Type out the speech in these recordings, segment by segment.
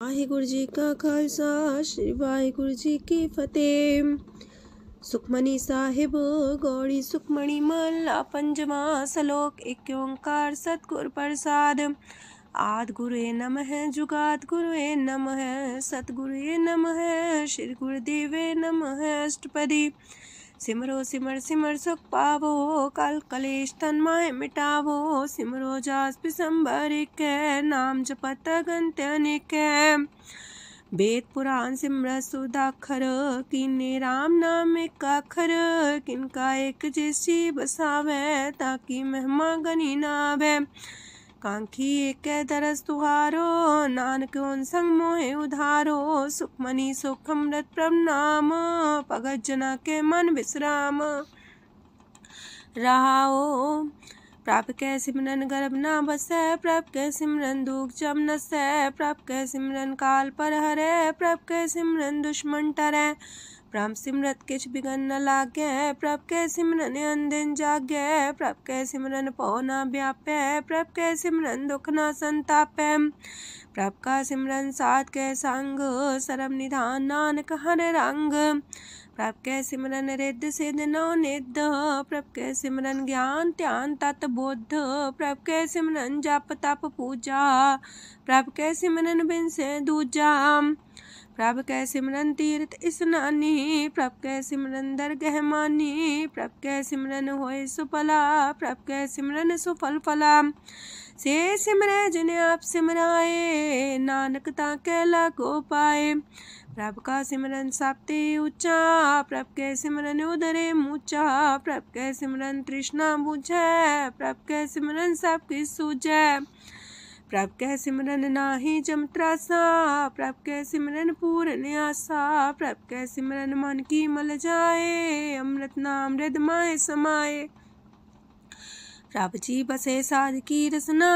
वाहिगुरु जी का खालसा श्री वाहिगुरु जी की फतेह। सुखमनी साहिब गौड़ी सुखमणि मल्ला पंजवा सलोक एक ओंकार सतगुर प्रसाद। आद गुरुए नमः जुगाद गुरुए नमः सतगुरुए नमः श्री गुरुदेवे नमः अष्टपदी। सिमरो सिमर सिमर सुख पावो कल कलेश तन माहे मिटावो। सिमरो जास पिसंबर के नाम जपत गंत अनेक। वेद पुराण सिमरत सुदाखर किन्ने राम नाम एक अखर। किनका एक जैसी बसावे ताकि महिमा गनी नावे। कांखी एक दरस तुहारो नानक उन संग मोहे उधारो। सुखमनी सुख अमृत प्रणाम भगत जना के मन विश्राम। रहाओ प्रभ के सिमरन गर्भ ना बसै। प्रभ के सिमरन दुख जम नसै। प्रभ के सिमरन काल पर हरै। प्रभ के सिमरन दुश्मन टरै। प्रभ सिमरत किछ बिगन न लागै। प्रभ के सिमरन अनदिन जागै। प्रभ के सिमरन पौ न व्यापै। प्रभ के सिमरन दुख न संतापै। प्रभ का सिमरन साध के संग सरब निधान नानक हर रंग। प्रभ के सिमरन रिद्ध सिद्ध नौ निध। प्रभ के सिमरन ज्ञान ध्यान तत बुद्ध। प्रभ के सिमरन जप तप पूजा। प्रभ के सिमरन बिन से दूजा। प्रभ के सिमरन तीर्थ स्नानी। प्रभ के सिमरन दरगह मानी। प्रभ के सिमरन होए सुफला। प्रभ के सिमरन सुफल फला। से सिमरै जिन आप सिमराए नानक ताके लागो पाए। प्रभ का सिमरन सबते ऊंचा। प्रभ के सिमरन उदरे मूचा। प्रभ के सिमरन तृष्णा बुझै। प्रभ के सिमरन सब किछ सूझै। प्रभ के सिमरन नाही जम त्रासा। प्रभ के सिमरन पूर्ण आसा। प्रभ के सिमरन मन की मल जाए। अमृत नाम हृदय माहे समाए। प्रभ जी बसे साध की रसना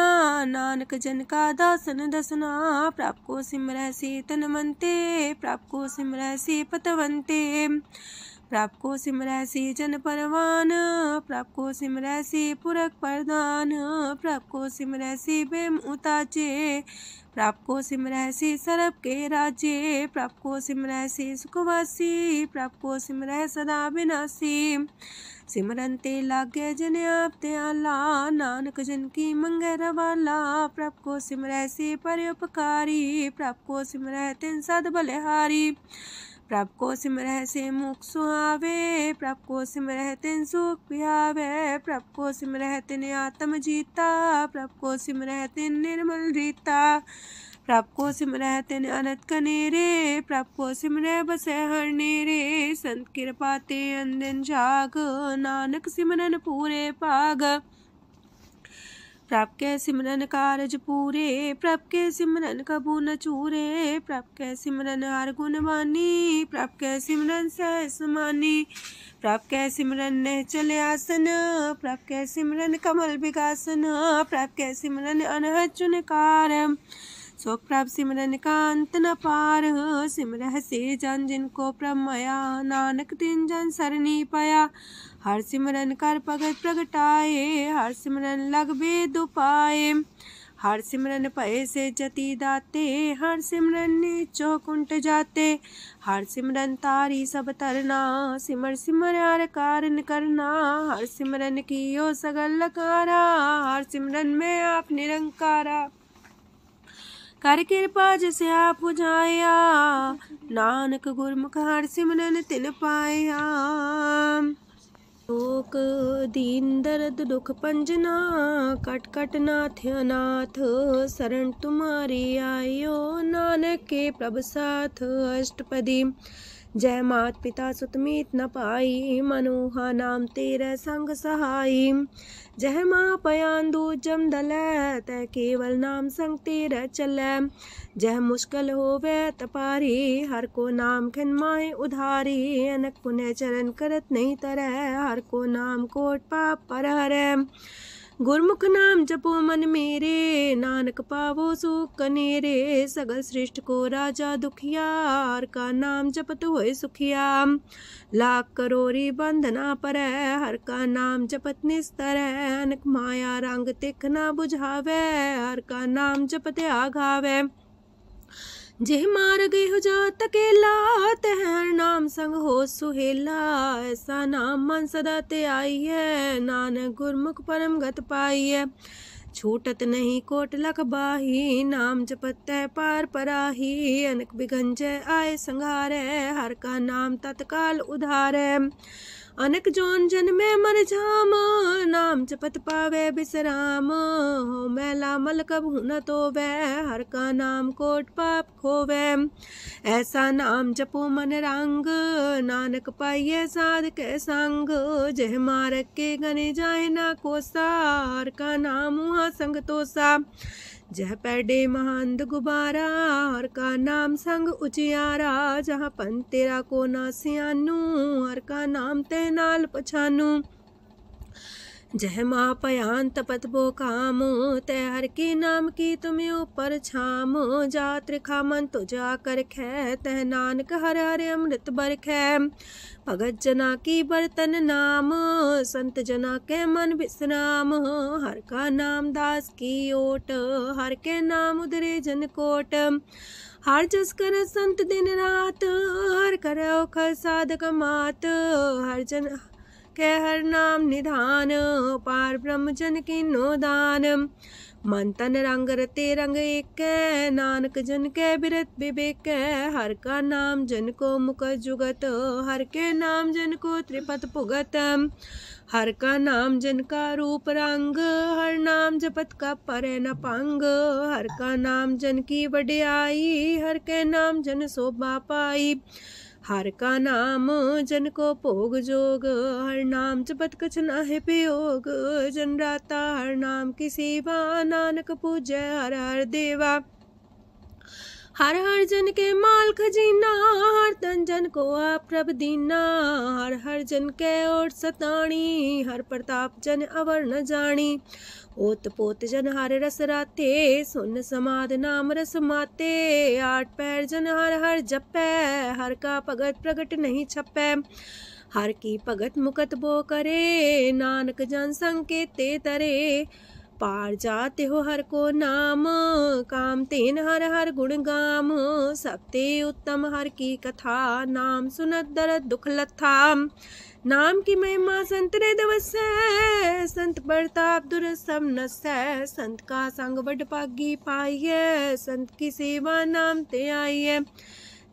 नानक जन का दासन दसना। प्रभ को सिमरै से तन मनते। प्रभ को सिमरै से पतवंते। प्रभ को सिमरै से जन परवान। प्रभ को सिमरै से पुरख प्रधान। प्रभ को सिमरै से बेम उताचे। प्रभ को सिमरै से सरब के राजे। प्रभ को सिमरै से सुखवासी। प्रभ को सिमरै सदा विनाशी। सिमरन ते लागे जन आप दयाला नानक जन की मंगै रवाला। प्रभ को सिमरै से परोपकारी। प्रभ को सिमरै तिन सद बलिहारी। प्रभ को सिमरै से मुख सुहावे। प्रभ को सिमरै तिन सुख पिहावे। प्रभ को सिमरै तिन आत्म जीता। प्रभ को सिमरै तिन निर्मल रीता। प्रभ को सिमरै तिन अनंत कनेरे। प्रभ को सिमरै बसै हर नेरे। संत कृपा ते अंदिन जाग नानक सिमरन पूरे पाग। प्रभ के सिमरन कारज पूरे। प्रभ के सिमरन कबू न चूरे। प्रभ के सिमरन हर गुण मानी। प्रभ के सिमरन सहज समानी। प्रभ के सिमरन निश्चल आसन। प्रभ के सिमरन कमल विकासन। प्रभ के सिमरन अनहद चुनकार। सुख प्रभ सिमरन का अंत न पार। सिमरह से जन जिनको प्रभ माया नानक तिन जन सरनी पाया। हर सिमरन कर भगत प्रगटाए। हर सिमरन लग वेद उपाय। हर सिमरन पए से जति दाते। हर सिमरन नीचो कुंट जाते। हर सिमरन तारी सब तरना। सिमर सिमर हर कारण करना। हर सिमरन कियो सगल लकारा। हर सिमरन में आप निरंकारा। कर कृपा जैसे आप बुझाया नानक गुरमुख हर सिमरन तिन पाया। लोक दीन दर्द दुख पंजना कट कट नाथ अनाथ। शरण तुम्हारी आयो नानक के प्रभ साथ। अष्टपदी जय मात पिता सुत मीत न पाई। मनोहा नाम तेरे संग सहाई। जय माँ पयान दूज जम दलै तै केवल नाम संग तेरे चलै। जय मुश्किल होवे तपारी हर को नाम खिन माहे उधारी। अनक पुण्य चरण करत नहीं तरह हर को नाम कोट पाप पर हरै। गुरमुख नाम जपो मन मेरे नानक पावो सुख कनेरे। सगल सृष्टि को राजा दुखिया हर का नाम जपत होए सुखिया। लाख करोरी बंधना परै हर का नाम जपत निस्तर। अनक माया रंग तिख ना बुझावे हर का नाम जपत आघावे। जेह मार गए हो जात अकेला, तह हर नाम संग हो सुहेला। ऐसा नाम मन सदा ते आई है, नानक गुरमुख परम गत पाई है। छूटत नहीं कोट लख बाही, नाम जपत है पार पराही। अनक बिघन जय आए संघारे, हर का नाम तत्काल उधारे। अनक जोन जन में मर जाम, नाम जपत पावे बिसराम। हो मैला मल कबहु न तोवे, हर का नाम कोट पाप खोवे। ऐसा नाम जपो मन रंग, नानक पाइये साध के संग। जह मारक के गने जाए ना कोसा, हर का नाम वहाँ संग तोसा। जह पैडे महांद गुबारा, हर का नाम संग उजियारा। जहाँ पन तेरा को ना सियानू, हर का नाम ते नाल पछानू। जह माँ पयान तपत बो काम, तय हर के नाम की तुम्हें ऊपर छाम। जात रिखा मन तो जा कर खे, तह नानक हर हर अमृत बरखै। भगत जना की बर्तन नाम, संत जना के मन विश्राम। हर का नाम दास की ओट, हर के नाम उदरे जन कोट। हर जस कर संत दिन रात, हर करो खर साधक मात। हर जन के हर नाम निधान, पार ब्रह्म जन की नो दान। मन तन रंग रते रंग एक, नानक जन के बिरत विवेक। हर का नाम जन को मुख जुगत, हर के नाम जन को त्रिपत पुगत। हर का नाम जन का रूप रंग, हर नाम जपत का परे न पंग। हर का नाम जन की वडियाई, हर के नाम जन शोभा पाई। हर का नाम जन को भोग जोग, हर नाम जपत कछ नाहि प्रयोग। जन राता हर नाम की सेवा, नानक पूजै हर हर देवा। हर हर जन के माल खजीना, हर तन जन को आप प्रभ दीना। हर हर जन के ओट सताणी, हर प्रताप जन अवर न जानी। ओत पोत जन हर रस राते, सुन समाध नाम रस माते। आठ पैर जन हर हर जपै, हर का भगत प्रगट नहीं छपै। हर की भगत मुकत बो करे, नानक जन संकेते तरे। पार जाते हो हर को नाम, काम तेन हर हर गुण गाम। सबते उत्तम हर की कथा, नाम सुनत दरद दुख लथा। नाम की महिमा संत रे दवसै, संत प्रताप दुर सब नसै। संत का संग वड पागी पाइये, संत की सेवा नाम ते आइये।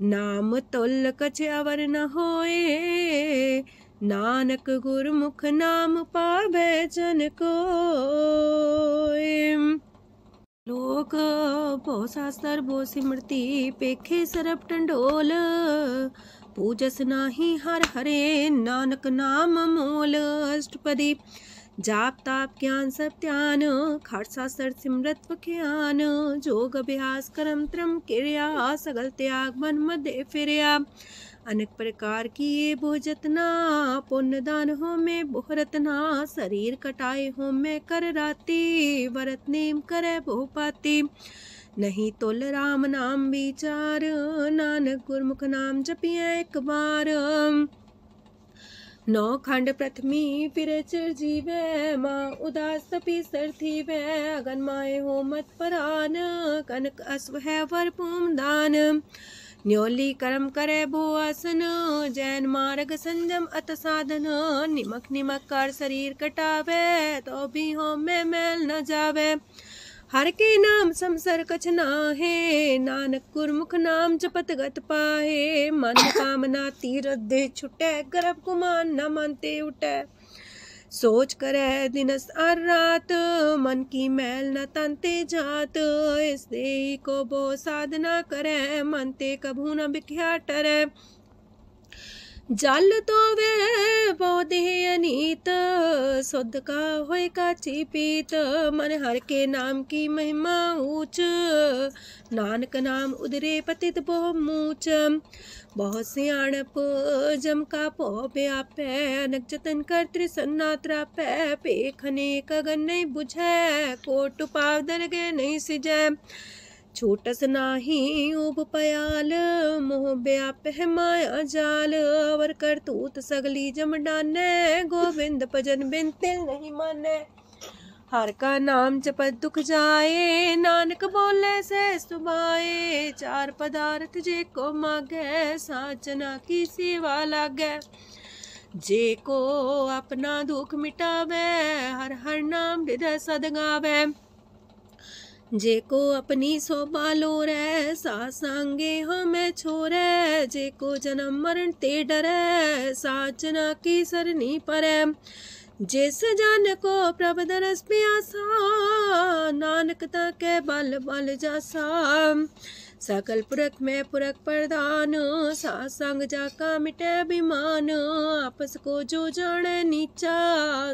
नाम तुल कछ अवर न होए, नानक गुरमुख नाम पावे जन कोय। लोक बहु शास्त्र बहु सिमरती, पेखे सरब टंडोल। पूजस नाही हर हरे, नानक नाम मोल। अष्टपदी जाप ताप ज्ञान सब ध्यान, खालसा सर सिमरत ज्ञान। जोग अभ्यास करम त्रम क्रिया, सगल त्याग मन मध्य फिरिया। अनेक प्रकार की ये बहु जतना, पुण्य दान हो में बहु रतना। शरीर कटाए हो में कर राती, व्रत नेम करे बहु पाती। नहीं तोल राम नाम विचार, नानक गुरमुख नाम जपिए एक बार। नौ खंड प्रथमी फिर चिर जीवे, माँ उदास तपी सर थीवे। अगन माए हो मत परान, कनक अश्व है वर पूम दान। न्योली कर्म करे भो आसन, जैन मार्ग संजम अत साधन। निमक निमक कर शरीर कटावे, तो भी हो में मैल न जावे। हर के नाम समसर कछ नाहे, नानक गुरमुख नाम जपत गत पाहे। मन कामना तीरथ दे छुटे, गर्भ गुमान न मानते उठे। सोच करे दिनस और रात, मन की मैल न तनते जात। इस देही को बो साधना करे, मनते कभू न बिख्या टरे। जल तो वे पौधे अनीत, शुद्ध का होए काची पीत। मन हर के नाम की महिमा ऊंच, नानक नाम उदरे पतित बहु मूच। बहुत सियाणप जम का पो व्यापै, अनक जतन कर त्रिसन्ना त्रापै। पेखने कगन नहीं बुझै, कोट पाव दरगे नहीं सिजै। छोटस नाही उब पयाल, मोह व्याप है माया जाल। अवर करतूत सगली जम डाने, गोविंद भजन बिन तिल नहीं माने। हर का नाम जपत दुख जाए, नानक बोले से सुभाए। चार पदार्थ जे को मागे, साजना की सेवा लागे। जे को अपना दुख मिटावे, हर हर नाम हृदय सद गावे। जे को अपनी शोभा लोरे, सासंगे हमें छोरे। जे को जन्म मरण ते डरे, साजना की सरनी परे। जिस जन को प्रभ दरस प्यासा, नानक ताके बल बल जासा। सकल पुरख में पुरख प्रधान, सासंग जाका मिटे अभिमान। आपस को जो जाने नीचा,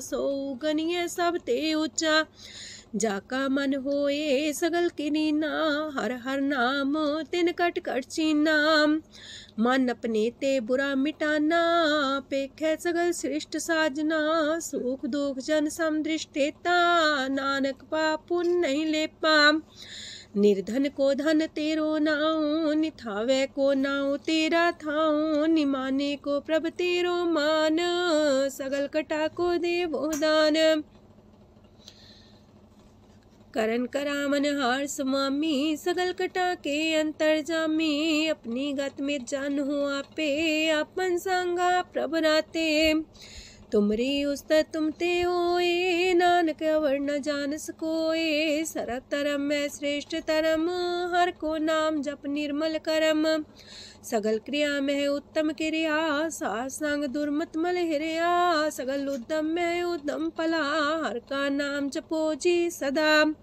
सो गनिये सब ते ऊंचा। जाका मन होए सगल किरीना, हर हर नाम तिन कट कट चीना। मन अपने ते बुरा मिटाना, पेखे सगल सृष्ट साजना। सुख दुख जन समदृष्टेता, नानक पाप पुण्य नहीं लेपा। निर्धन को धन तेरो नाऊ, निथावे को नाऊ तेरा थाऊ। निमाने को प्रभ तेरो मान, सगल कटा को देवो दान। करन करामन हार समामी, सगल कटा के अंतर जामी। अपनी गत में जान हो आपे, आपन संगा प्रभ राते। तुमरी उस्तर तुम ते होए, नानक अवर न जान सकोए। सरब तरम में श्रेष्ठ तरम, हर को नाम जप निर्मल करम। सगल क्रिया में उत्तम क्रिया, सासंग दुर्मत मल हिरिया। सगल उद्यम में उद्यम फला, हर का नाम जपो जी सदा।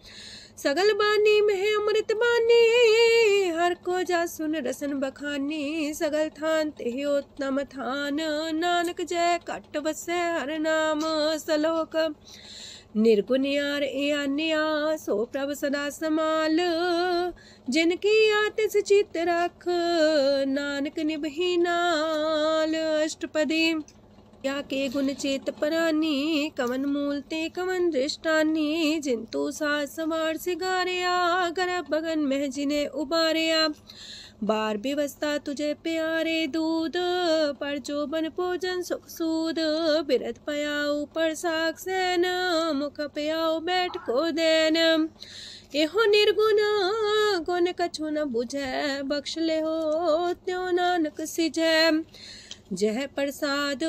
सगल बानी में अमृत बानी, हर को जा सुन रसन बखानी। सगल थान ते उत्तम थान, नानक जय कट बसे हर नाम सलोक। निर्गुण यार आन्या, सो प्रभ सदा समाल। जिनकी आतिस चित रख, नानक निभही नाल। अष्टपदी या के गुण चेत परानी, कवन मूल ते कवन दृष्टानी। जिंतु सास सवार सिगारिया, गर्भ बगन में जिन्हें उबारिया। बार व्यवस्था तुझे प्यारे दूध, पर जो बन भोजन सुख सूद। बिरत पयाऊ पर साग सैन, मुख पयाऊ बैठ को देन। एहो निर्गुण गुण कछु न बुझे, बख्श ले हो त्यों नानक सिझे। जह प्रसाद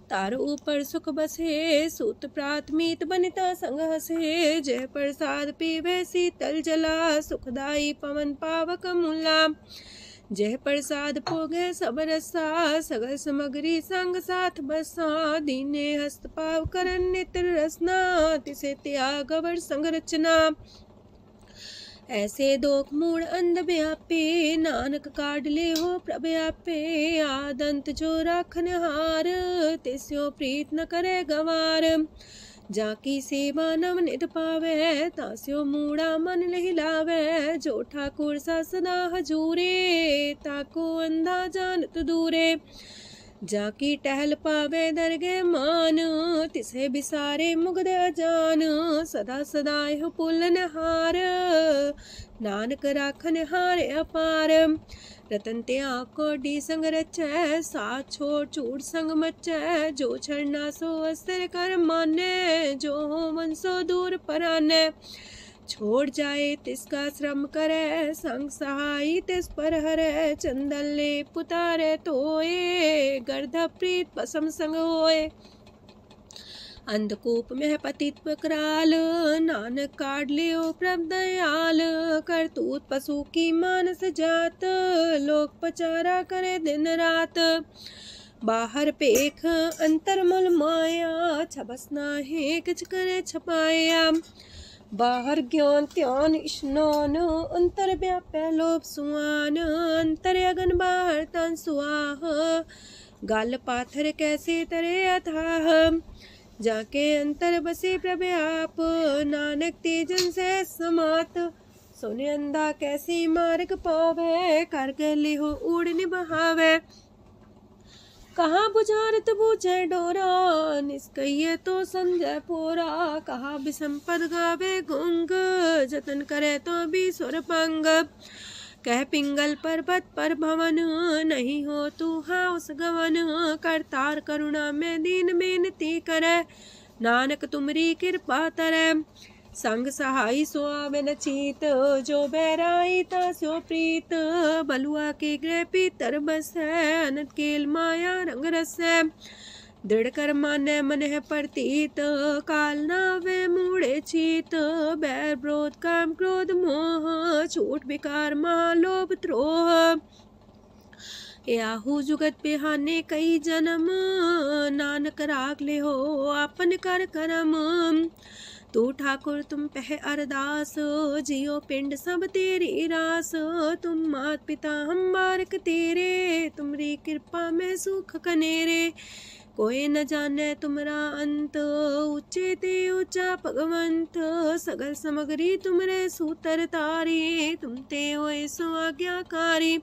तार ऊपर सुख बसे, सूत प्राथमीत बनिता संग हसे। जह प्रसाद पीवे शीतल जला, सुखदाई पवन पावक मूला। जह प्रसाद पोगे सब रसा, सगल समग्री संग साथ बसा। दीने हस्त पाव करन नित्र रसना, तिसे त्याग अवर संग रचना। ऐसे दोख मूड अंध व्यापे, नानक काढ़ ले हो प्रभ आपे। आदंत जो राखन हार, तिस्यो प्रीत न करे गवार। जाकी सेवा नव निध पावे, तास्यो मूड़ा मन लहिलावे। जो ठाकुर सा सदा हजूरे, ताको अंधा जानत दूरे। जाकी टहल पावे दरगे मान, तिसे बिसारे मुग्ध अजान। सदा सदा यह पुलन हार, नानक राखन हार अपार। रतन त्याग कोडी संग रचै, साथ छोड़ चूड़ संग मचै। जो छड़ना सो अस्तर कर माने, जो हो मन सो दूर पराने। छोड़ जाए तिसका श्रम करे, संग सहाई तिस पर हरे। चंदन ले पुतारे तोए, गर्ध प्रीत पसम संग होए। अंधकूप में पतित कराल, नानक काढ़ लियो प्रभ दयाल। करतूत पशु की मानस जात, लोक पचारा करे दिन रात। बाहर पेख अंतर मूल माया, छबस नाहे किछ करे छपाया। बाहर ज्ञान त्यान स्नान, अंतर व्यापै लोभ सुआन। अंतर अगन बाहर तन सुआह, गल पाथर कैसे तरे अथाह। जाके अंतर बसे प्रभ आप, नानक तेजन से समात। सोने अंधा कैसी मार्ग पावे, कर गले हो उड़ निबहावे। कहाँ बुझारत बूझे डोरा, निष्कइये तो संजय पोरा। कहा विसंपद गावे गुंग, जतन करे तो भी सुर पंग। कह पिंगल पर्वत पर भवन, नहीं हो तू हाउस गवन। करतार करुणा में दीन बेनती करे, नानक तुमरी कृपा तरੈ। संग सहाई सो आवे न चीत, जो बैराई तास्यो प्रीत। बलुआ के गृह पीतर बसै, अनंत केल माया रंग रसै। दृढ़ कर मानै मन है प्रतीत, काल नावे मूढ़े चीत। बैर विरोध काम क्रोध मोह, छूट विकार महालोभ द्रोह। याहू जुगत बिहाने कई जन्म, नानक राख ले हो आपन कर करम। तू ठाकुर तुम पह अरदास, जियो पिंड सब तेरी रास। तुम मात पिता हम बारक तेरे, तुमरी कृपा में सुख कनेरे। कोई न जाने तुमरा अंत, ऊंचे ते ऊंचा भगवंत। सगल समगरी तुमरे सूतर तारी, तुम ते होए सो आज्ञाकारी।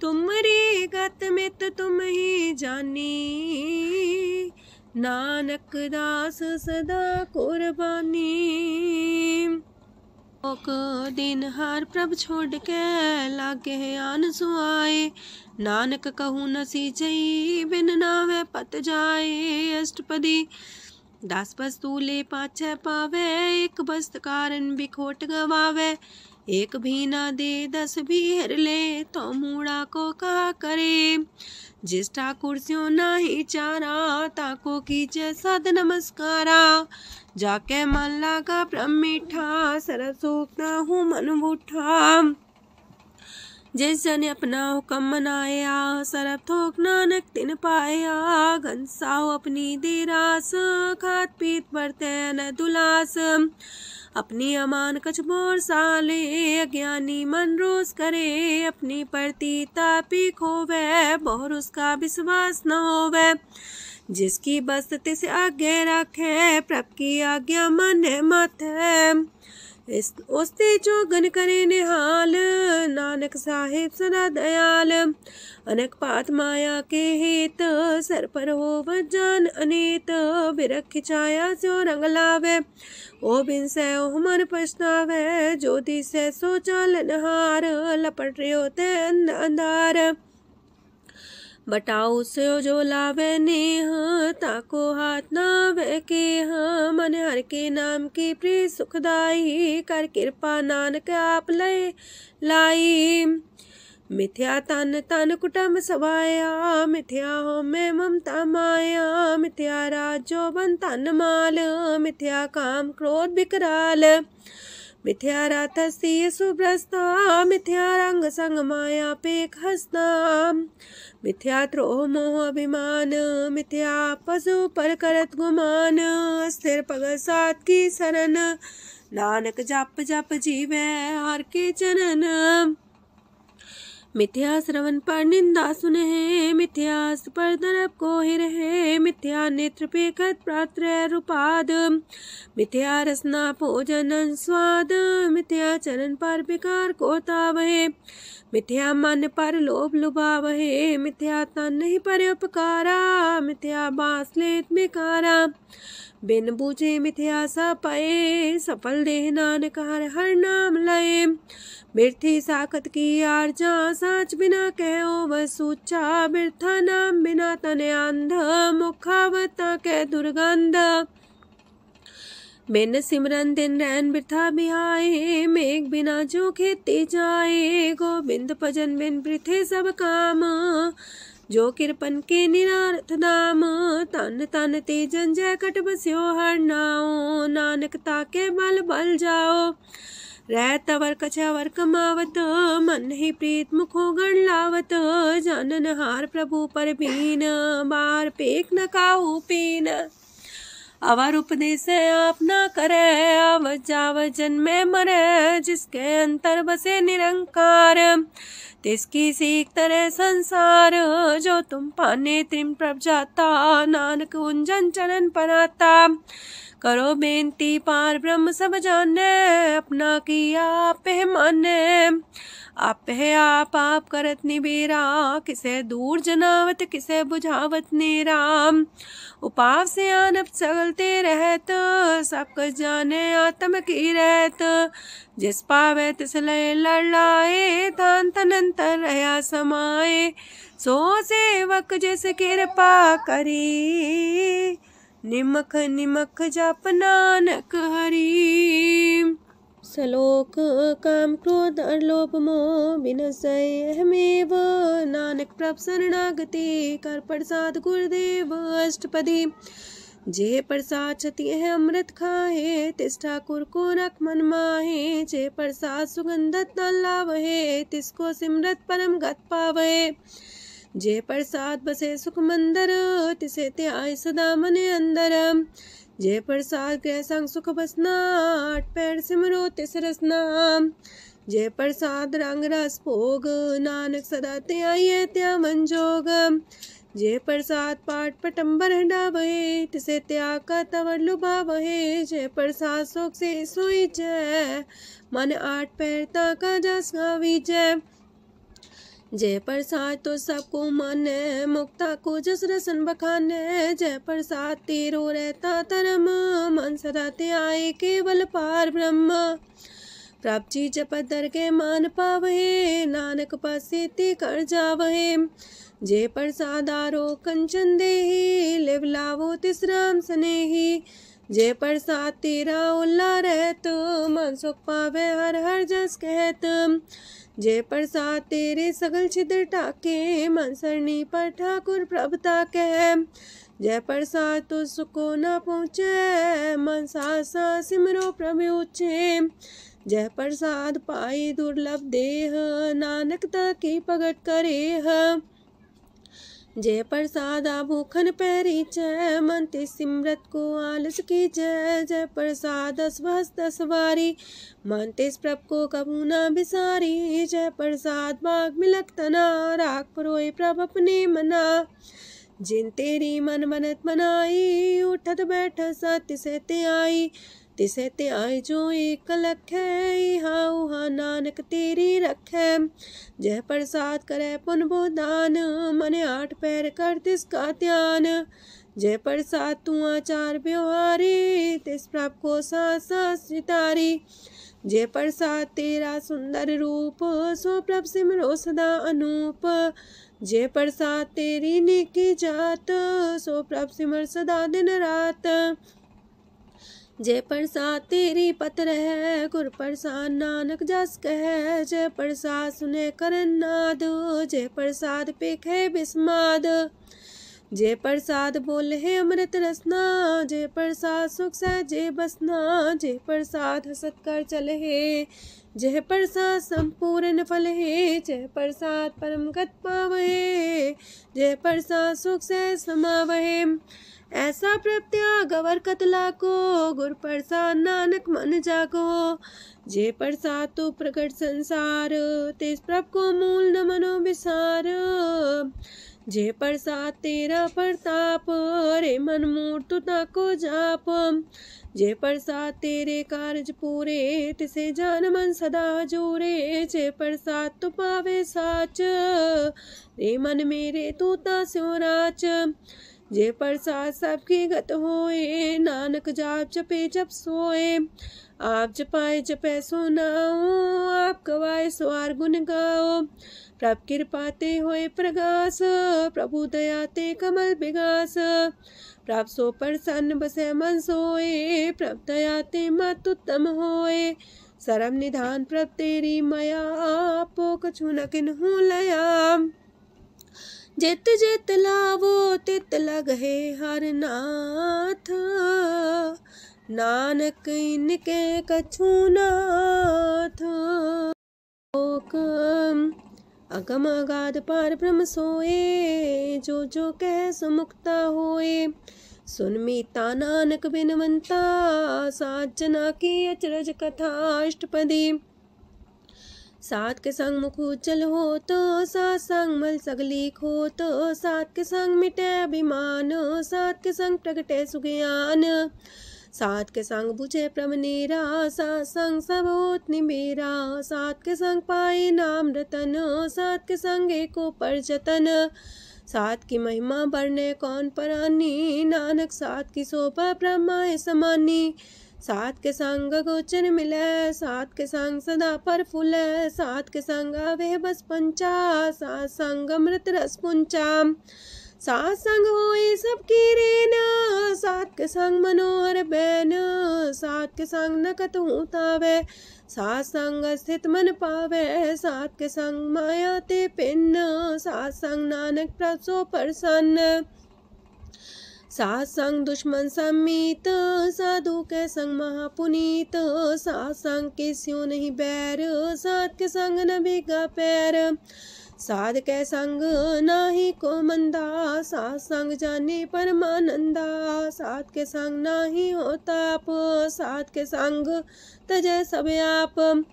तुमरी गत मित तुम ही जानी, नानक दास सदा कुर्बानी। दिन हार प्रभ छोड़ के, लागे आन सुआए। नानक कहूँ न सीचई, बिन नावे पत जाए। अष्टपदी दास बस्तु ले पाछे पावे, एक बस्त कारण बिखोट गवावे। एक भी ना दे दस भी हर ले, तो मूड़ा को कहा करे। जिस ठाकुर स्यों नाही चारा, ताको कीजे सद नमस्कारा। जाके मन लागा ब्रह्म मीठा, सरल सूख ना हूँ मन बूठा। जिस जन अपना हुक्म मनाया, सरब थोक नानक तिन पाया। घनसाओ अपनी देरास, खात पीत बरते न दुलास। अपनी अमान कछ मोर साले, अज्ञानी मन रोस करे। अपनी परती तापी खोवे, बहुर उसका विश्वास न होवे। जिसकी बस्त तिस आगे रखे, प्रभ की आज्ञा माने माथे। उसते जोगन करे निहाल, नानक साहिब सदा दयाल। अनेक पात माया के हेत, सर पर हो जान अनेत। बिरख छाया सो रंग लावे, ओ बिन से ओ मन पछतावे। ज्योति से सो चालन हार, लपट रहे होते अंधार। बटाऊ से जो लावे नेह, ताको हाथ नावे के। मन हर के नाम की प्रिय सुखदाई, कर कृपा नानक आप लय लाई। मिथ्या तन तन कुटुम्ब सवाया, मिथ्या हो में ममता माया। मिथ्या राजो बन तन माल, मिथ्या काम क्रोध विकराल। मिथ्या रातसी सुभ्रस्ता, मिथ्या रंग संग माया पेख हस्ता। मिथ्या द्रोह मोह अभिमान, मिथ्या पशु पर करत गुमान। स्थिर पग सात की शरण, नानक जप जप जीवे हर के चरण। मिथ्या श्रवण पर निंदा सुने, मिथ्या पर दरब को ही रहे। मिथ्या नेत्र पेखत प्रात्र रूपाद, मिथ्या रसना भोजन स्वाद। मिथ्या चरण पर विकार को तावहे, मिथ्या मन पर लोभ लुभावहे। मिथ्या तन ही पर उपकारा, मिथ्या बास लेत बेकारा। बिन बूझे मिथ्या सा पाए, सफल देह नानक हर हर नाम लय। बिरथी साखत की आर्जा, साच बिना कहो वह सूचा। बिरथा नाम बिना तने अंध, मुखावता के दुर्गंध। बिन सिमरन दिन रैन बिरथा बिहाए, मेघ बिना जो खेती जाए। गोविंद भजन बिन बिरथे सब काम, जो किरपन के निरारथ नाम। तन तन ते जंजय कट बस्यो हर नाओ, नानक ताके बल बल जाओ। रह तवर कछवर कमावत, मन ही प्रीत मुखो गण लावत। जानन हार प्रभु पर बीन, बार पेख न काहू पीन। अवर उपदेश आप न करे, आवत जावत जन्मे मरे। जिसके अंतर बसे निरंकार, तिसकी सीख तरह संसार। जो तुम पाने त्रिम प्रभ जाता, नानक उंजन चरण पनाता। करो बेनती पार ब्रह्म सब जाने, अपना किया आप माने। आप है आप करत निबेरा, किसे दूर जनावत किसे बुझावत नेरा। उपाव से आनप चलते रहत, सब कुछ जाने आत्म की रहत। जिस पावे तिस लय लड़ लाए, तान तनंतर रहा समाए। सो सेवक जिस कृपा करी, निमख निमख जप नानक हरि। सलोक काम क्रोध और लोभ मोह विनशय अहमेव, नानक प्रभ शरणागति कर प्रसाद गुरुदेव अष्टपदी। जे प्रसाद छति है अमृत खाहे, तिस ठाकुर को रख मन माहे। जे प्रसाद सुगंधत न लावहे, तिसको सिमरत परम गत पावहे। जे प्रसाद बसे सुख मंदर, तिसे त्याय सदा मने अंदर। जे प्रसाद गृह संग सुख बसना, आठ पैर सिमरो तिस रसना। जे प्रसाद रंग रस भोग, नानक सदा त्याये त्या मन जोग। जे प्रसाद पाठ पटम्बर डावहे, तिसे त्याग का तवर लुभावहे। जे प्रसाद शोक से सोई जय, मन आठ पैर ताका जस गावी जय। जय प्रसाद तो सबको माने, मुक्ता को जस रसन बखाने। जय प्रसाद तेरो रहता धर्म, मन सदा त्याये केवल पार ब्रह्म। प्रभ जी जपत दर के मान पावहे, नानक पासे ते कर जावहे। जे प्रसाद आरो कंचन देही, लिव लावो तिस राम स्नेही। जे प्रसाद तेरा उल्ला रहत, मन सुख पावे हर हर जस कहत। जे प्रसाद तेरे सगल छिद्र टाके, मन सरनी पर ठाकुर प्रभुता कह। जय प्रसाद तो सुको न पहुँचे, मन सा सिमरो प्रभु ऊँचे। जय प्रसाद पाई दुर्लभ देह, नानक ताकी प्रगट करेह। जय प्रसाद आभूखन पैरी जय, मन ते सिमरत को आलस की जय। जय प्रसाद अस्वस्थ सवारी, मन तेस प्रभ को कबू न बिसारी। जय प्रसाद बाग मिलक तना, राख परोए प्रभ अपने मना। जिन तेरी मन मनत मनाई, उठत बैठत सत्य से ते आई। तिसे ते आए जो एक लख है, इहा उहा नानक तेरी रखै। जय प्रसाद करे पुन बोदान, मने आठ पैर कर तिसका ध्यान। जय प्रसाद तू आचार व्यवहारी, तिस प्रभ को सास सास सितारी। जय प्रसाद तेरा सुंदर रूप, सो प्रभ सिमरो सदा अनूप। जय प्रसाद तेरी नेकी जात, सो प्रभ सिमर सदा दिन रात। जय प्रसाद तेरी पत्र है, गुर प्रसाद नानक जस कह। जय प्रसाद सुने करन नाद, जय प्रसाद पेखे बिस्माद। जय प्रसाद बोले है अमृत रसना, जय प्रसाद सुख सहजे बसना। जय प्रसाद हसत कर चले है, जय प्रसाद संपूर्ण फल है। जय प्रसाद परम गत पावहे, जय प्रसाद सुख से समावहे। ऐसा प्रत्याग अवर कतला को, गुर प्रसाद नानक मन जागो। जय प्रसाद तो प्रकट संसार, तेज प्रभ को मूल न मनो विसार। जय प्रसाद तेरा प्रताप, रे मन मूर्त ताको जाप। जय प्रसाद तेरे कारज पूरे, तिसे जान मन सदा जोरे। जय प्रसाद तू पावे साच, रे मन मेरे तू ता स्यो राच। जय प्रसाद सबकी गत होए, नानक जाप जपे जप सोए। आप जपाए जपे सो नाओ, आप गवाए सो आर गुण गाओ। प्रभ कृपा ते होए प्रगास, प्रभु दया ते कमल विगास। प्रभ सो प्रसन्न बसे मन सोए, प्रभ दया ते मत उत्तम होए। सरम निधान प्रभ तेरी मया, आपो कछु न किन्हु लया। जित जित लावो तित लगहे हर नाथ, नानक इनके कछु नाथ। अगम अगाध पार ब्रह्म सोए, जो जो कह सो मुक्ता होए। सुन मीता नानक बिनवंता, सात जना की अचरज कथा अष्टपदी। सात के संग मुख उज्जल हो तो, सात संग मल सगलीक हो तो। सात के संग मिटे अभिमान, सात के संग प्रगटे सुज्ञान। सात के संग बुझे प्रभ नेरा, सात संग सब होत निमेरा। सात के संग पाए नाम रतन, सात के संग एको पर जतन। सात की महिमा बरने कौन परानी, नानक सात की शोभा ब्रह्मा समानी। सात के संग गोचर मिले, सात के संग सदा पर फूले। सात के संग आवे बस पंचा, सात संग अमृत रस पुंचा। सात संग होए सबकी रेन, सात के संग मनोहर बैन, सात के संग न कतहु तावै, सात संग स्थित मन पावै, सात के संग माया ते पिन्न, सात संग नानक प्रसो प्रसन्न। सात संग दुश्मन समीत, साधु के संग महापुनीत, सात संग किस्यों नहीं बैर, सात के संग न भीगा पैर, साध के संग नाही को मंदा, सात संग जाने परमानंदा, सात के संग नाही हो ताप, सात के संग तजय सब आप,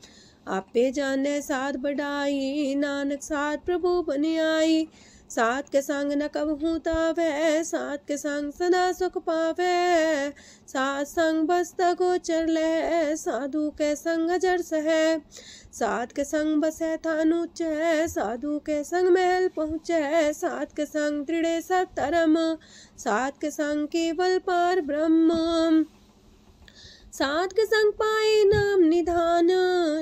आपे जाने साध बढ़ाई, नानक साध प्रभु बन आई, सात के संग न कबहू तावै, सात के संग सदा सुख पावै, सात संग बसता गोचर लहै, साधु के संग अजर सहै, सात के संग बसै थान ऊंचै, साधु के संग महल पहुँचै, सात के संग दृढ़ सब धर्म, सात के संग केवल पार ब्रह्म, सात के संग पाए नाम निधान,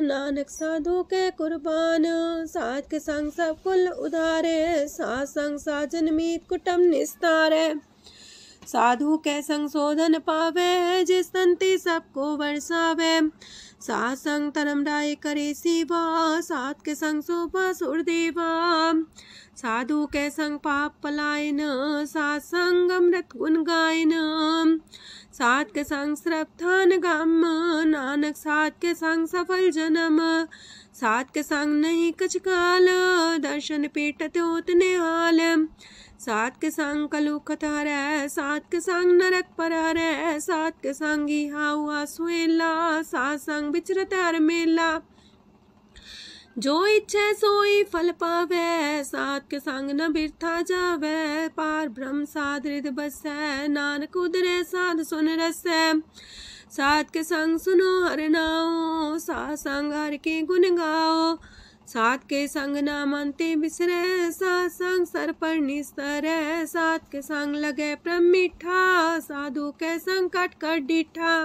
नानक साधु के कुर्बान, सात के संग सब कुल उधारे, सात संग साजन मीत कुटुम निस्तारे, साधु के संग शोधन पावे, जिस तंती सबको वर्षावे, सात संग धर्म राय करे सेवा, सात के संग शोभा सुरदेवा, साधु के संग पाप पलायन, सात संग अमृत गुण गायन, सात के संग श्रद्धान गम, नानक सात के संग सफल जन्म, सात के संग नहीं कछ काल, दर्शन पेटत होत निहाल, सात के संग कलुखत हरै, सात के संग नरक पर हरै, सात के संग हाउआ सुएला, सात संग विचरत हर मेला, जो इच्छा सोई फल पावै, सात के संग न बिरथा जावै, पार ब्रह्म साध हृदय बसै, नानक उदरै साध सुन रसै, सात के संग सुनो हर नाओ, सात संग हर के गुण गाओ, सात के संग ना मानते बिसरै, सात संग सर पर निस्तरै, सात के संग लगे प्रेम मीठा, साधु के संग कट कर डीठा,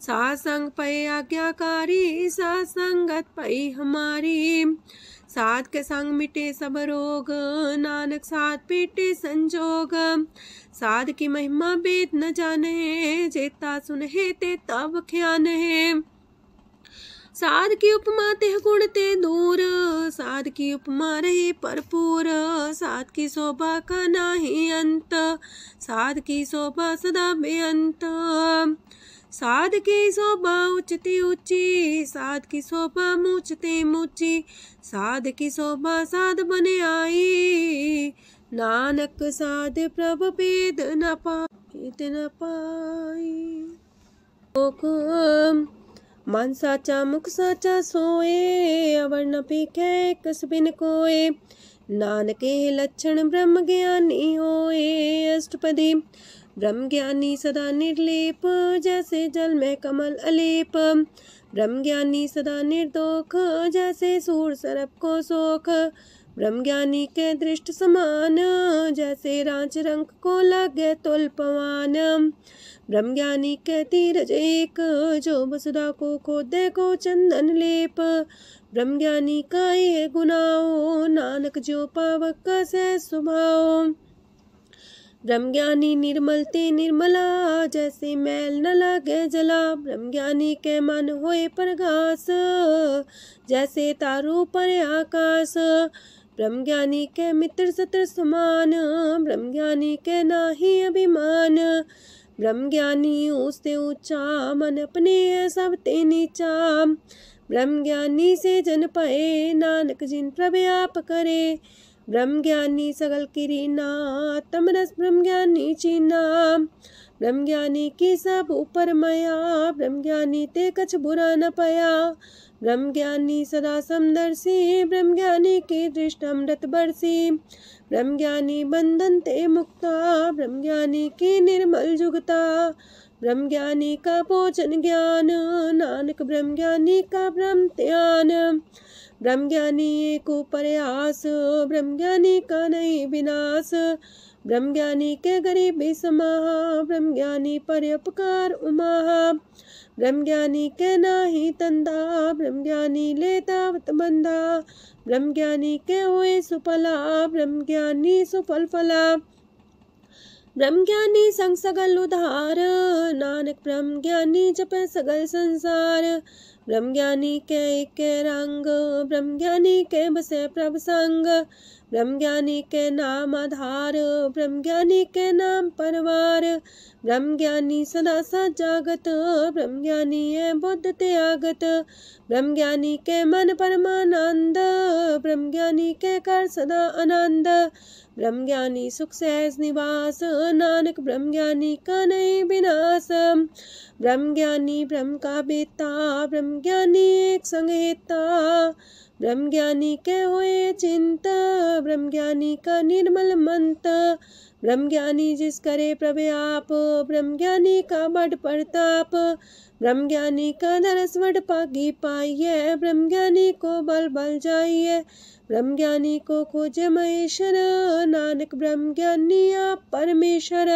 सात संग पै आज्ञाकारी, सात संगत पै हमारी, सात के संग मिटे सब रोग, नानक सात पीटे संजोग, साध की महिमा वेद न जाने, जेता सुनहे ते तब ख्यान है, साध की उपमा तेह गुण ते दूर, साध की उपमा रहे भरपूर, साध की शोभा का नाही अंत, साध की शोभा सदा बेअंत, साध की शोभा उच्चती ऊंची, साध की शोभा मूचते मूची, साध की शोभा साध बने आई, नानक साध प्रभ भेद न पाई। मन साचा मुख साचा सोए, अवर न पीखे कस बिन कोए, नानके लक्षण ब्रह्म ज्ञानी होए, अष्टपदी ब्रह्म ज्ञानी सदा निर्लेप, जैसे जल में कमल अलेप, ब्रह्म ज्ञानी सदा निर्दोख, जैसे सूर सरप को सोख, ब्रह्म ज्ञानी के दृष्ट समान, जैसे रांच रंग को लगे तुल पवान, ब्रह्म ज्ञानी के तीरज एक, जो वसुधा को खोदे को चंदन लेप, ब्रह्म ज्ञानी का ये गुनाओ, नानक जो पावक का सह सुभाओ, ब्रह्म ज्ञानी निर्मल ते निर्मला, जैसे मैल न लागे जला, ब्रह्म ज्ञानी के मन होए प्रगास, जैसे तारू पर आकाश, ब्रह्म ज्ञानी के मित्र सत्र समान, ब्रह्म ज्ञानी के नाही अभिमान, ब्रह्म ज्ञानी ऊंचते ऊंचा, मन अपने सब ते नीचा, ब्रह्म ज्ञानी से जन पाए, नानक जिन प्रभु आप करे, ब्रह्म ज्ञानी सगल किरीना, तमरस ब्रह्म ज्ञानी चीना, ब्रह्म ज्ञानी की सब ऊपर मया, ब्रह्म ज्ञानी ते कछ बुरा न पाया, ब्रह्म ज्ञानी सदा समदर्शी, ब्रह्म ज्ञानी की दृष्ट अमृत बरसी, ब्रह्म ज्ञानी बंधन ते मुक्ता, ब्रह्म ज्ञानी की निर्मल जुगता, ब्रह्म ज्ञानी का भोजन ज्ञान, नानक ब्रह्म ज्ञानी का ब्रह्म ध्यान, ब्रह्म ज्ञानी एक प्रयास, ब्रह्म ज्ञानी का नहीं विनाश, ब्रह्म ज्ञानी के गरीबी समाहा, ब्रह्म ज्ञानी पर उपकार उमाहा, ब्रह्म ज्ञानी के नाही तंदा, ब्रह्म ज्ञानी लेता बंधा, ब्रह्म ज्ञानी के हुए सुफला, ब्रह्म ज्ञानी सुफल फला। ब्रह्म ज्ञानी संग सगल उधार, नानक ब्रह्म ज्ञानी जपे सगल संसार। ब्रह्म ज्ञानी के रंग, ब्रह्म ज्ञानी के बसे प्रभ संग, ब्रह्म ज्ञानी के नाम आधार, ब्रह्म ज्ञानी के नाम परवार। ब्रह्म ज्ञानी सदा सजागत, ब्रह्म ज्ञानी है बुद्ध त्यागत, ब्रह्म ज्ञानी के मन परमानंद, ब्रह्म ज्ञानी के कर सदा आनंद। ब्रह्म ज्ञानी सुख सहज निवास, नानक ब्रह्म ज्ञानी का नहीं विनाश। ब्रह्म ज्ञानी ब्रह्म का बेता, ब्रह्म ज्ञानी एक संग हेता, ब्रह्म ज्ञानी के हुए चिंत, ब्रह्म ज्ञानी का निर्मल मंत। ब्रह्म ज्ञानी जिस करे प्रभु आप, ब्रह्म ज्ञानी का बड़ प्रताप, ब्रह्म ज्ञानी का दरस वड पागी पाइये, ब्रह्म ज्ञानी को बल बल जाइए, ब्रह्म ज्ञानी को खोजे महेश्वर, नानक ब्रह्म ज्ञानी आप परमेश्वर।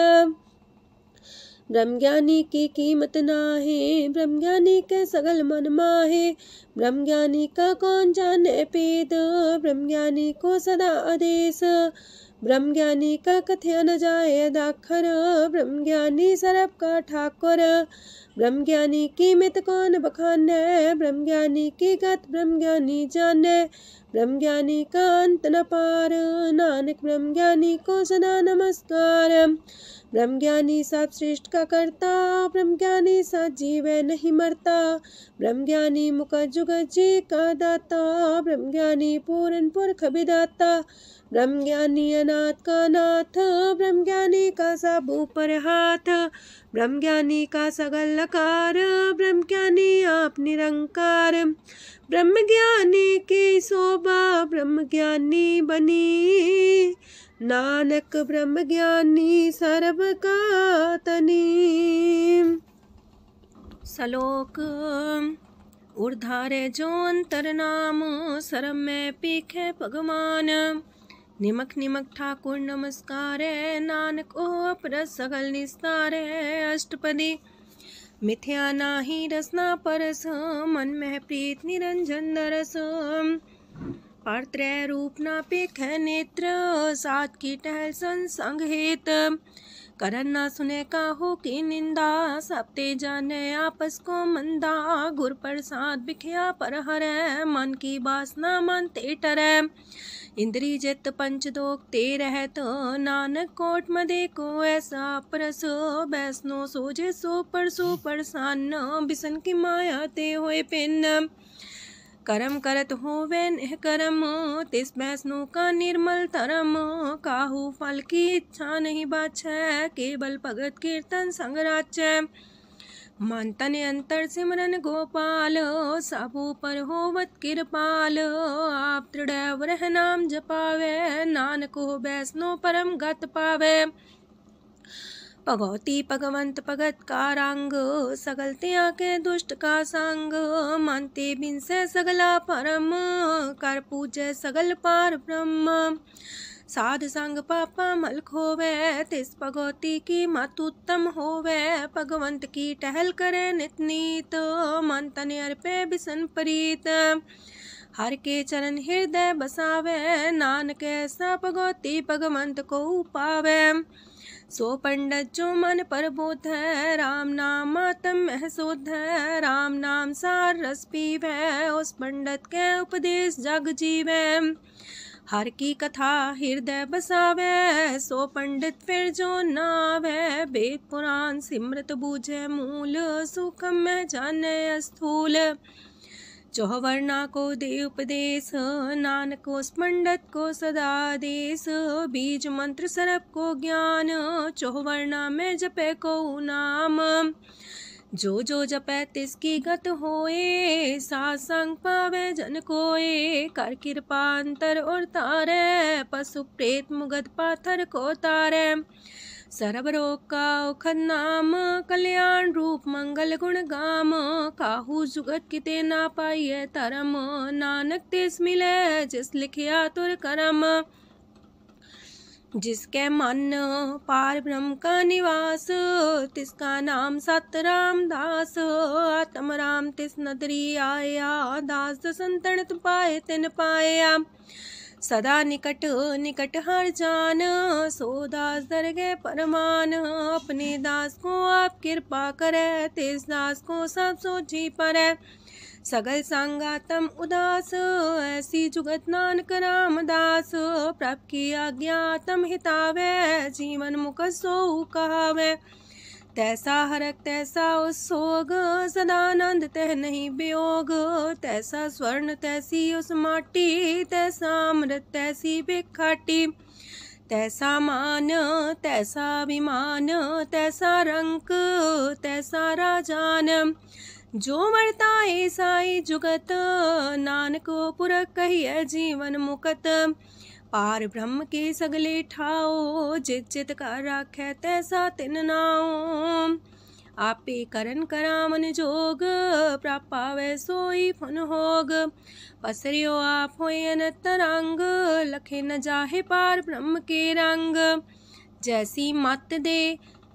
ब्रह्म ज्ञानी की कीमत नाहे, ब्रह्म ज्ञानी के सगल मन माहे, ब्रह्म ज्ञानी का कौन जाने पेद, ब्रह्म ज्ञानी को सदा आदेश, ब्रह्म ज्ञानी का कथ्य न जाए दाखर, ब्रह्म ज्ञानी सरब का ठाकुर। ब्रह्म ज्ञानी की मित कौन बखाने, ब्रह्म ज्ञानी की गत ब्रह्म ज्ञानी जाने, ब्रह्म ज्ञानी का अंत न पार, नानक ब्रह्म ज्ञानी को सदा नमस्कार। ब्रह्म ज्ञानी सब सृष्ट का करता, ब्रह्म ज्ञानी सजीव नहीं मरता, ब्रह्म ज्ञानी मुख जुग जी का दाता, ब्रह्म ज्ञानी पूरन पुरख विदाता, ब्रह्म ज्ञानी अनाथ का नाथ, ब्रह्म ज्ञानी का सब ऊपर हाथ, ब्रह्म ज्ञानी का सगल लकार, ब्रह्म ज्ञानी आप निरंकार। ब्रह्म ज्ञानी की शोभा ब्रह्म ज्ञानी बनी, नानक ब्रह्म ज्ञानी सर्व का तनी। श्लोक ऊर्धारे जो अंतर नाम, सरम में पीखे भगवान, निमक निमक ठाकुर नमस्कार, नानक ओ अपर सगल निस्तार। अष्टपदी मिथ्या नाही रसना परस, मन में प्रीत निरंजन दरस, पात्रय रूप ना पेख नेत्र, सात की टहल संसंग हेत, करन ना सुने काहू की निंदा, सब ते जाने आपस को मंदा, गुर प्रसाद बिखया पर हरै, मन की बासना मन ते टरै, इंद्री जित पंच दोग ते रहत, नानक कोट मदे को ऐसा परस, बैसनो सोजे सो परसान, बिसन की माया ते होए पिन, करम करत होवे नेह करम, तिस बैसनो का निर्मल तरम, काहू फल की इच्छा नहीं बाछै, केवल भगत कीर्तन संग राचै, मन तन अंतर सिमरन गोपाल, सबू पर होवत कृपाल, आप दृढ़ रह नाम जपावे, नानक हो बैसनो परम गत पावे, भगवती भगवंत भगत का रंग, सगल त्याग के दुष्ट का संग, मानते बिन से सगला परम, कर पूजे सगल पार ब्रह्म, साध संग पापा मल खोवे, तिस भगवती की मत उत्तम होवे, भगवंत की टहल करे नित नीत, मन तन अर्पे बिसन प्रीत, हर के चरण हृदय बसावे, नानक ऐसा भगवती भगवंत को पावे, सो पंडित जो मन पर बोध है, राम नाम आत्म में शोध है, राम नाम सार रस पीवे, उस पंडित के उपदेश जग जीवे, हर की कथा हृदय बसावे, सो पंडित फिर जो नावे, वेद पुराण सिमरत बूझे मूल, सुखम में जाने स्थूल, चौवर्णा को दे उपदेश, नानक उस पंडित को सदा देश, बीज मंत्र सरप को ज्ञान, चौवर्णा में जपे को नाम, जो जपे तिसकी गत होए, सासंग पावे जन कोए, कर कृपा अंतर और तारे, पशु प्रेत मुगद पाथर को तारे, सर्व रोग का औखद नाम, कल्याण रूप मंगल गुण गाम, काहू जुगत किते ना पाइये तरम, नानक तिस मिले जिस लिखिया तुर करम, जिसके मन पार ब्रह्म का निवास, तिसका नाम सत रामदास। आत्म राम तिस नदरी आया, दास संतन पाए तिन पाया। सदा निकट निकट हर जान, सो दास दरगे परमान। अपने दास को आप कृपा करे, तिस दास को सब सोची परै। सगल संगातम उदास, ऐसी जुगत नानक रामदास। प्रभ की आज्ञा तम हितावे, जीवन मुख सो कहावे। तैसा हरक तैसा उत्सोग, सदानंद तह नहीं वियोग। तैसा स्वर्ण तैसी उस माटी, तैसा अमृत तैसी भिखाटी। तैसा मान तैसा अभिमान, तैसा रंक तैसा राजान। जो वर्ताए साई जुगत, नानक पुरख कहिए जीवन मुकत। पार ब्रह्म के सगले ठाओ, जित जित कर राखै तैसा तिन नाओ। आपे करन करामन जोग, प्रापावे सोई फन होग। पसरियो आप होय अनंत रंग, लखे न जाहे पार ब्रह्म के रंग। जैसी मत दे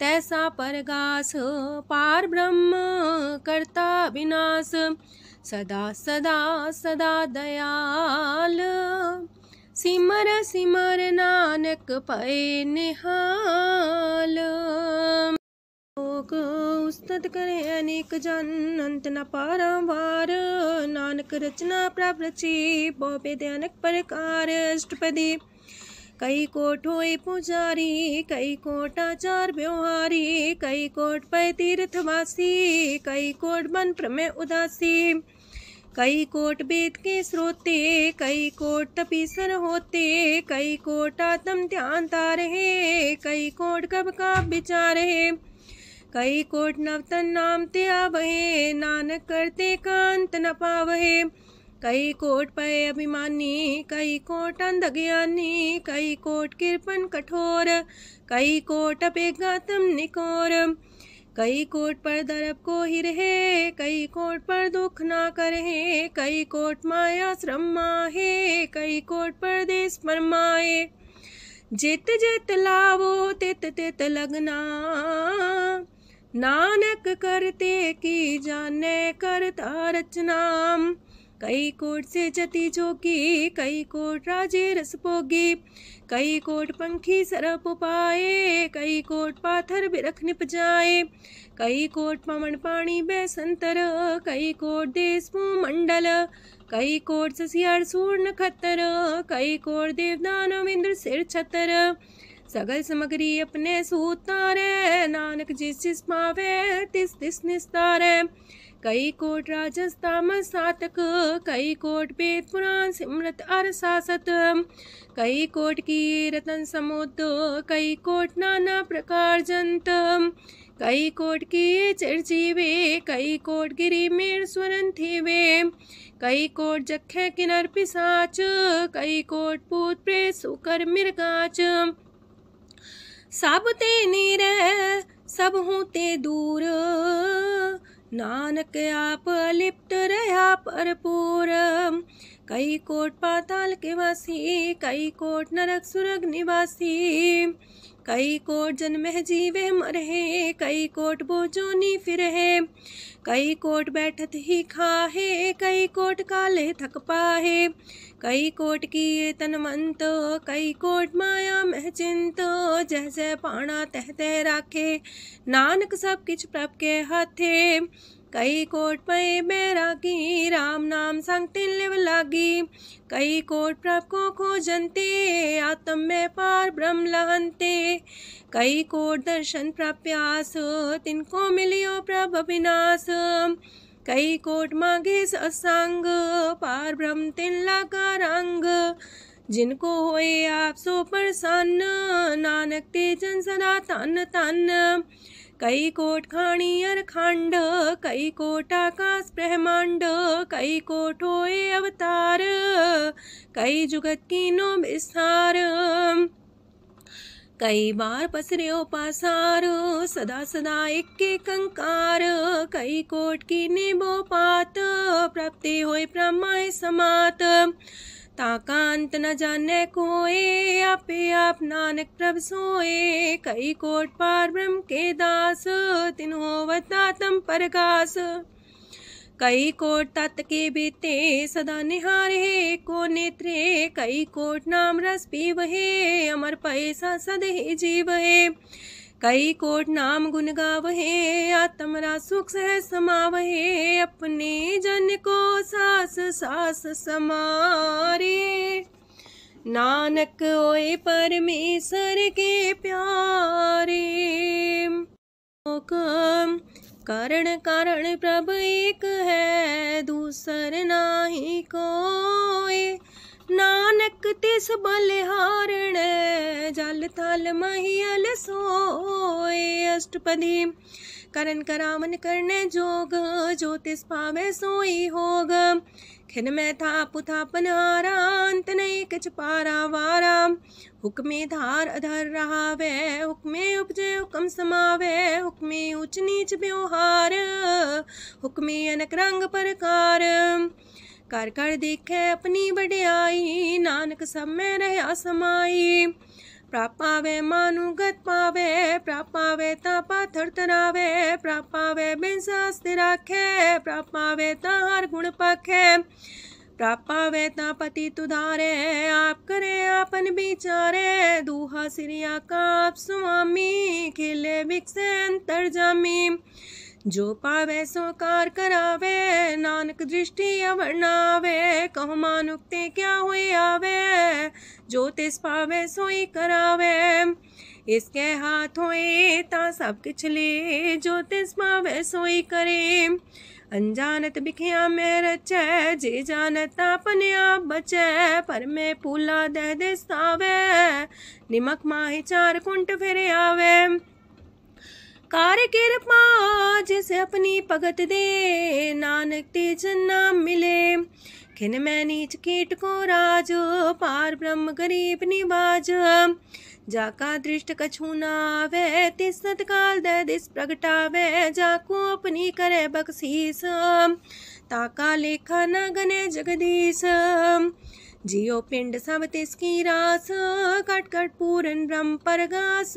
तैसा परगास, पार ब्रह्म करता विनाश। सदा सदा सदा दयाल, सिमर सिमर नानक पए निहाल। लोक उस्तत करे अनेक जन, अंत न पारावार। नानक रचना प्रभ रची, बहु अनेक प्रकार। अष्टपदी कई कोट होए पुजारी, कई कोट आचार व्यवहारी। कई कोट पै तीर्थवासी, कई कोट बन प्रमेय उदासी। कई कोट वेद के श्रोते, कई कोट तपीसर होते। कई कोट आत्म ध्यान तारहे, कई कोट कब का विचारे। कई कोट नवतन नाम ते आवहे, नानक करते कांत न पावहे। कई कोट पय अभिमानी, कई कोट अंधज्ञानी। कई कोट कृपन कठोर, कई कोट अपेगातम निकोर। कई कोट पर दरब को ही रहे, कई कोट पर दुख ना करहे। कई कोट माया श्रम माहे, कई कोट परदेश फरमाए। जित जित लावो तित तित लगना, नानक करते की जाने करता रचना। कई कोट से जति जोगी, कई कोट राजे रस भोगी। कई कोट पंखी सरप पाए, कई कोट पाथर बिरख निप जाए। कई कोट पवन पानी बैसंतर, कई कोट देश मंडल। कई कोट ससियार सूर नखत्तर, कई कोट देवदानव इंद्र सिर छतर। सगल सामग्री अपने सूतारे, नानक जिस जिस पावे तिस तिस निस्तारे। कई कोट राजस तामस सातक, कई कोट वेद पुराण सिमरत अर सासत। कई कोट की रतन समुद्र, कई कोट नाना प्रकार जंत। कई कोट की चिरजीवे, कई कोट गिरी मेर स्वरन थीवे। कई कोट जखे किनर पिसाच, कई कोट पूत प्रेत सुकर मिर्गाच। सब ते नीरे सब हूँ ते दूर, नानक आप अलिप्त रहा भरपूर। कई कोट पाताल के वासी, कई कोट नरक सुरग निवासी। कई कोट जन्म जीवे मरहे, कई कोट बोझोनी फिरहे। कई कोट बैठत ही खाहे, कई कोट काले थक पाहे। कई कोट की तनवंत, कई कोट माया मह चिंत। जह जह पाणा तह तह राखे, नानक सब किछ प्रभ के हाथे। कई कोट पए बैरागी, राम नाम संग तिन लिव लागी। कई कोट प्रभ को खोजंते, आत्म में पार ब्रह्म लहंते। कई कोट दर्शन प्रप्यास, तिनको मिलियो प्रभ अविनाश। कई कोट मांगे सत्संग, पार ब्रह्म तिन लागा रंग। जिनको होए आप सो प्रसन्न, नानक ते जन सदा तन तन। कई कोट खाणी अर खंड, कई कोट आकाश ब्रह्मांड। कई कोट होए अवतार, कई जुगत कीनो विस्तार। कई बार पसर्यो पासार, सदा सदा एक कंकार। कई कोट की निबो पात, प्राप्ति होए प्रमाय समात। ताका अंत न जाने कोय, आपे आप नानक प्रभ सोए। कई कोट पार ब्रह्म के दास, तिन होवत आत्म परगास। कई कोट तत् के बीते, सदा निहारे को नेत्रे। कई कोट नाम रस पीवहे, अमर पैसा सद ही जीवहे। कई कोट नाम गुण गावहे, आत्मरा सुख सह समावहे। अपने जन को सास सास समारे, नानक ओए परमेश्वर के प्यारे। कारण कारण प्रभ एक है, दूसर नाही कोय। नानक तिस बलिहारण, जल थल महियल सोय। अष्टपदी करन करावन करने जोग, जो तिस पावे सोई होग। खिन में था पुथापन हारा, अंत नहीं किच पारा वारा। हुक्मे धार अधर रहावे, हुक्मे उपजे हुक्म समावे। हुक्मे ऊंच नीच व्यवहार, हुक्मे अनक रंग प्रकार। कर कर देखे अपनी बड़ियाई, नानक सब में रहा समाई। प्राप पावे मानुगत पावे, प्राप पावे ता पाथर तरावे। प्राप पावे बिन शास्त्र राखे, प्राप पावे ता हर गुण पाखे। प्राप पावे ता पति तुधारे, आप करे आपन विचारे। दूहा सिरिया का आप स्वामी, खिले बिकसे अंतर जामी। जो पावे सो कार करावे, नानक दृष्टि अवर्णावे। कहु मानुक्ते क्या हुए आवे, जो तिस पावे सोई करावे। इसके हाथ होए ता सब किछ ले, जो तिस पावे सोई करे। अनजानत बिखिया में रचै, जे जानत अपने आप बचै। पर में पूला दह दिसावे, निमक माही चार कुंट फिर आवे। कार कृपा जिसे अपनी भगत दे, नानक तेज नाम मिले। खिन में नीच कीट को राज, पार ब्रह्म गरीब निवाज। जाका दृष्ट कछु न आवे, तिस सतकाल दह दिस प्रगटावे। जाको अपनी करे बख्शीस, ताका लेखा न गने जगदीश। जियो पिंड सब तिसकी रास, कट कट पूरन ब्रह्म परगास।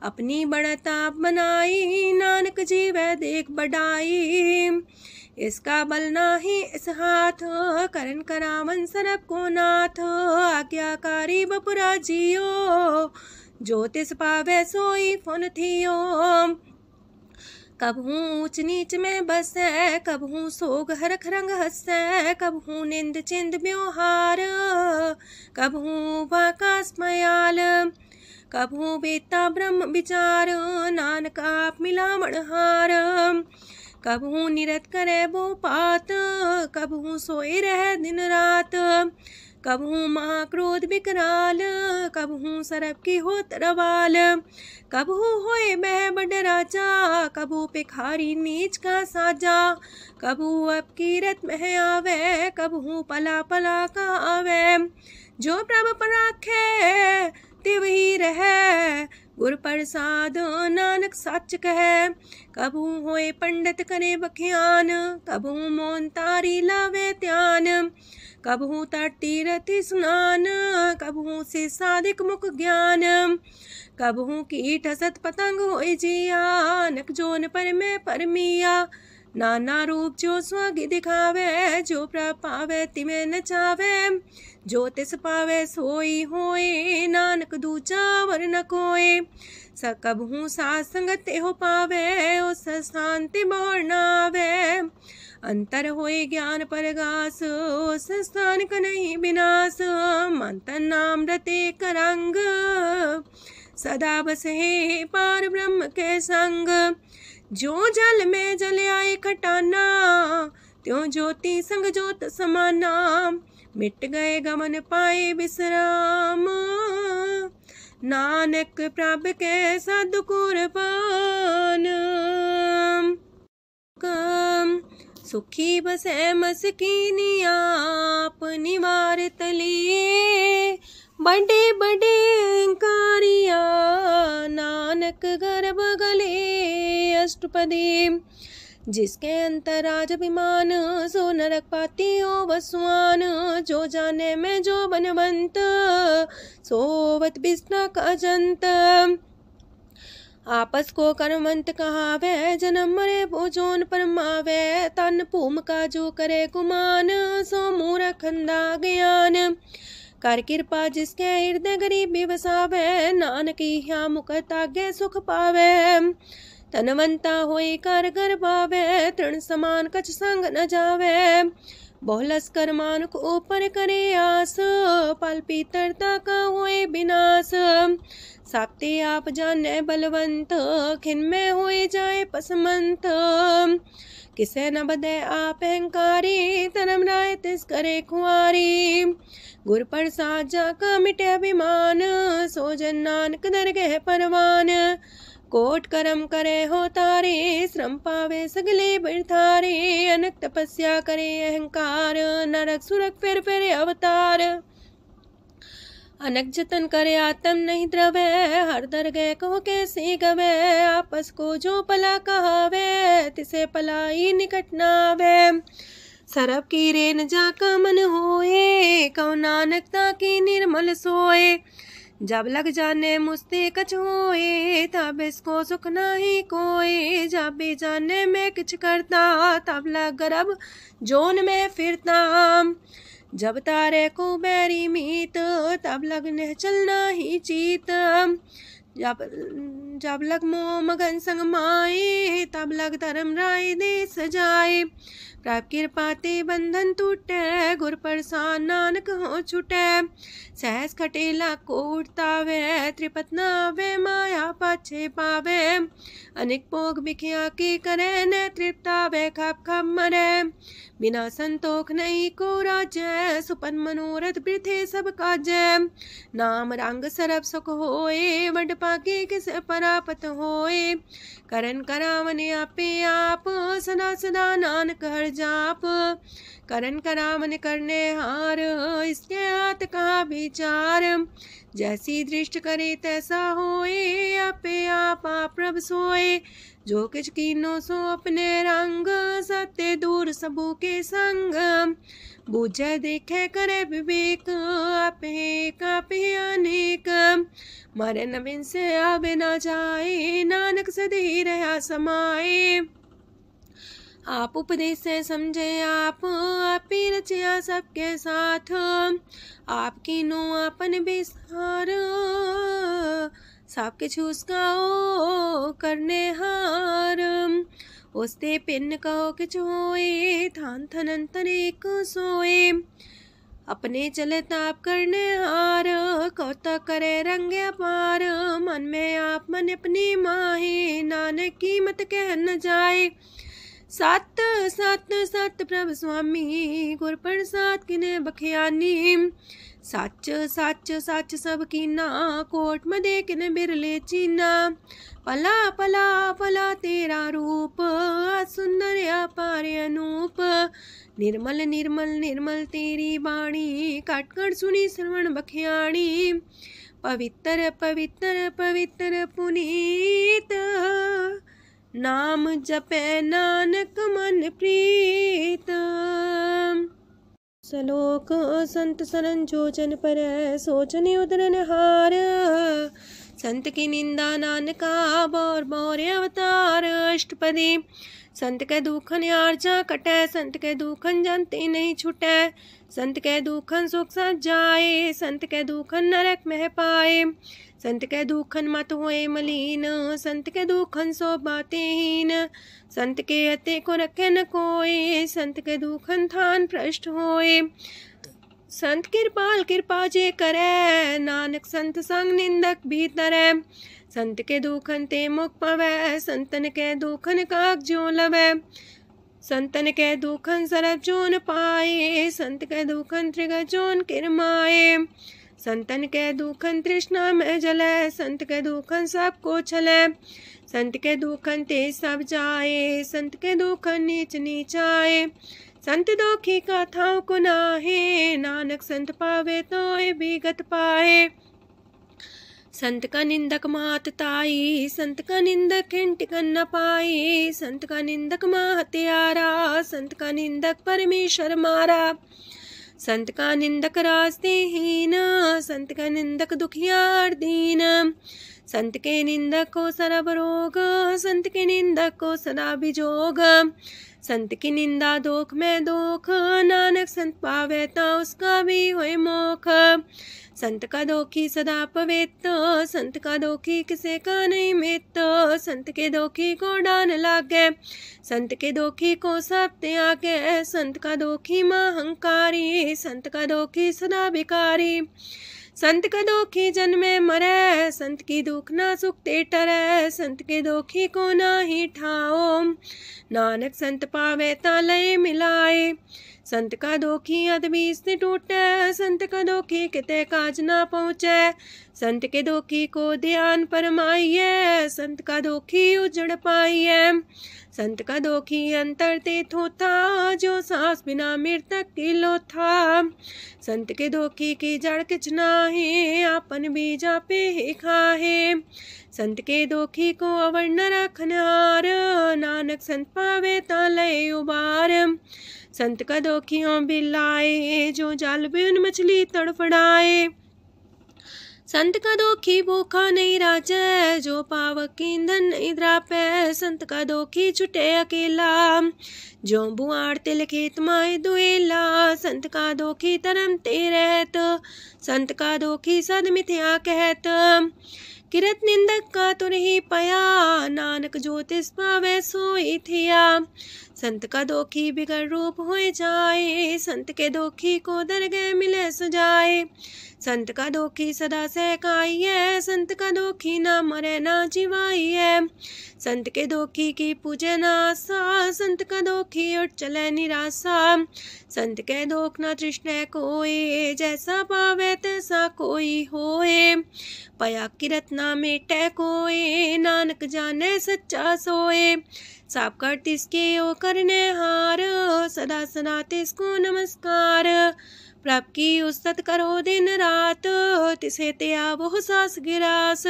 अपनी बढ़ता बनाई, नानक जीवै देख बढ़ाई। इसका बल नाही इस हाथ, करन करावन सरब को नाथ। आज्ञाकारी बपुरा जियो, जो तिस पावे सोई फुन थियो। कबहू ऊंच नीच में बसै, कबहू सोग हरख रंग हंसै। कबहू निंद चिंद व्यवहार, कबहू वाकास मयाल। कबहू बेता ब्रह्म विचार, नानक आप मिलावण हार। कबहू निरत करे वो पात, कबहू सोए रह दिन रात। कबहू महाक्रोध विकराल, कबहू सरब की होत रवाल। कबहू होए बह बड़ राजा, कबहू भिखारी नीच का साजा। कबहू अब कीरत में आवे, कबहू पला पला का आवे। जो प्रभ पर राखे तिव ही रहे, गुर प्रसाद नानक सच कहे। कबहू होए पंडित करे बख्यान, कबहू मोन तारी लावे ध्यान। कबहू तट तीरथ स्नान, कबहू से साधिक मुख ज्ञान। कबहू कीट हसत पतंग होए जिया, नक जोन पर में परमिया। नाना रूप जो स्वग दिखावे, जो प्रभ पावे तिमें नचावे। जो तिस पावे सोई होए, नानक दूजा वर न कोय। सकबहू साथ संगत हो पावे, उस शांति मोर नावे। अंतर होए ज्ञान परगास, उस स्थान का नहीं विनाश। मंतन नाम रते करंग, सदा बस है पार ब्रह्म के संग। जो जल में जल आए खटाना, त्यों ज्योति संग ज्योत समाना। मिट गए गमन पाए विश्राम, नानक प्रभ के सद्कुर्बान। सुखी बसे मस्कीनी आप निवार तली। बड़े बड़े कारिया नानक गर्भ गले। अष्टपदी जिसके अंतराज अभिमान, सो नरक पाती हो वसुआन। जो जाने में जो बनवंत, सोवत बिस्ना का जंत। आपस को कर्मवंत कहावे, जन्म मरे भोजोन परमावे। तन भूम का जो करे गुमान, सो मूर्ख अंधा ज्ञान। कर कृपा जिसके हृदय गरीबी बसावे, नानकी ह्या मुख तागे सुख पावे। तनवंता होई कर घर बावे, तृण समान कछ संग न जावे। बहुलस कर मानुक ऊपर करे आस, पाल पीतरता का होए विनाश। साप्ते आप जाने बलवंत, खिन में होए जाए पसमंत। किसे न बदे आप अहंकारी, धर्म राय तिस करे खुआरी। गुर प्रसाद जाका मिटे अभिमान, सो जन नानक दरगह परवान। कोट कर्म करे हो तारे, श्रम पावे सगले बिरथारे। अनक तपस्या करे अहंकार, नरक सुरक फिर अवतार। अनक जतन करे आत्म नहीं द्रवे, हर दरगह को कैसे गवे। आपस को जो पला कहावे, तिसे पलाई निकट नावे। सरब की रेन जाका मन होए, कौ नानकता की निर्मल सोए। जब लग जाने मुझते कछ होए, तब इसको सुख नाही कोई। जब भी जाने में किछ करता, तब लग गर्भ जोन में फिरता। जब तारे को बैरी मीत, तब लगने चलना ही चीत। जब लग मोह मगन संग माए, तब लग धर्म राय दे सजाए। प्रभ कृपा ते बंधन टूटे, गुर प्रसाद नानक हो छूटे। सहस खटेला को उठतावे, त्रिपत नावे माया पाछे पावे। अनेक भोग बिखिया की करे, न तृप्तावे खप खप मरे। बिना संतोख नहीं को राजय, सुपन मनोरथ वृथे सब काजय। नाम रंग सरब सुख होए, वड पाके किस परापत होए। करन करावन आपे आप, सदा सदा नानक हर जाप। करन करावन करने हार, इसके हाथ का विचार। जैसी दृष्ट करे तैसा होए, आपे आप प्रभ सोए। जो किछ कीनो सो अपने रंग, सत्य दूर सबू के संग। बूझे देखे करे विवेक, आपे अनेक। मरे नवीन से आवे ना जाए, नानक सदी रहा समाए। आप उपदेश से समझे आप ही रचिया सबके साथ। आपकी नो आपन विस्तार, सब किछ उसका ओ करने हार। उसते पिन कहो किछ होए, थान थन अंतर एक सोए। अपने चले ताप करने हार, कौतक करे रंग अपार। मन में आप मन अपनी माहे, नानक की मत कह न जाए। सत सत सत प्रभ स्वामी, गुर प्रसाद किने बखियानी। सच सच सच सब कीना, कोट मदे किने बिरले चीना। पला पला पला तेरा रूप, सुंदर अपार अनूप। निर्मल निर्मल निर्मल तेरी बाणी, काटकर सुनी श्रवण बखियाणी। पवित्र पवित्र पवित्र पुनीत, नाम जपे नानक मन प्रीत। सलोक संत सरन जो जन पर, सोचन उदरन हार। संत की निंदा नानका, बौर बौर अवतार। अष्टपदी संत के दुखन आर्जा कटे, संत के दुखन जानते नहीं छूटे। संत के दुखन सुख सज जाए, संत के दुखन नरक में पाए। संत के दुखन मत होए मलीन, संत के दुखन सो बातें हीन। संत के अते को रखे न कोई, संत के दुखन थान भ्रष्ट होए। संत कृपाल कृपा जे करे, नानक संत संग निंदक भीतरै। संत के दुखन ते मुख पवै, संतन के दुखन काक जो लवै। संतन के दुखन सरब जोन पाए, संत के दुखन त्रिग जोन किरमाए। संतन के दुखन तृष्णा में जले, संत के दुखन सबको छले। संत के दुखन ते सब जाए, संत के दुखन नीच नीचाए। संत दोखी कथाओं को नाहे, नानक संत पावे तो विगत पाए। संत का निंदक मात ताई, संत का निंदक खिंटिकन न पाई, संत का निंदक माँ हत्यारा, संत का निंदक परमेश्वर मारा। संत का निंदक रास्ते हीन, संत का निंदक दुखियार दीन, संत के निंदक को सरब रोग, संत के निंदक को सदा बिजोग। संत की निंदा दोख में दोख, नानक संत पावे ता उसका भी होए मोख। संत का दोखी सदा पवित्र, संत का दोखी किसे का नहीं मित, संत के दोखी को डान लागे, संत के दोखी को सब त्यागे, संत का दोखी महांकारी, संत का दोखी सदा भिकारी। संत का दोखी जन्मे मरे, संत की दुख ना सुख ते टरे, संत के दोखी को ना ही ठाओ, नानक संत पावे ता लय मिलाए। संत का दोखी अदबीस से टूटे, संत का दोखी किते काज ना पहुँचे, संत के दोखी को ध्यान परमाइए, संत का दोखी उजड़ पाइए। संत का दोखी अंतर ते थोथा, जो सांस बिना मृतक की लोथा। संत के दोखी की जड़ किछ नाहे, आपन बीजा पे ही खाहे। संत के दोखी को अवर न रखनहार, नानक संत पावे ता लय उबार। संत का दोखियों बिलाए, जो जाल बिन मछली तड़फड़ाए। संत का दोखी भूखा नहीं राजे, जो पावक ईंधन नहीं द्रापे। संत का दोखी छुटे अकेला, जो बुआड़ तिल खेत माए दुएला। संत का दोखी तरम ते रहत, संत का दोखी सद मिथ्या कहत। किरत निंदक का तुर ही पया, नानक जो तिस पावे सोई थिया। संत का दोखी बिगड़ रूप होए जाए, संत के दोखी को दरगह मिले सुजाए। संत का दोखी सदा सहकाइए, संत का दोखी ना मरे ना जिवाइए। संत के दोखी की पूजे ना आशा, संत का दोखी उठ चले निराशा। संत के दोख ना तृष्णा कोई, जैसा पावे तैसा कोई होए। पया किरत ना मेटे कोई, नानक जाने सच्चा सोए। साप कर तिसके ओ करने हार, सदा सदा तिसको नमस्कार। प्रभ की उस्तत करो दिन रात, तिसे त्या वो सास गिरास।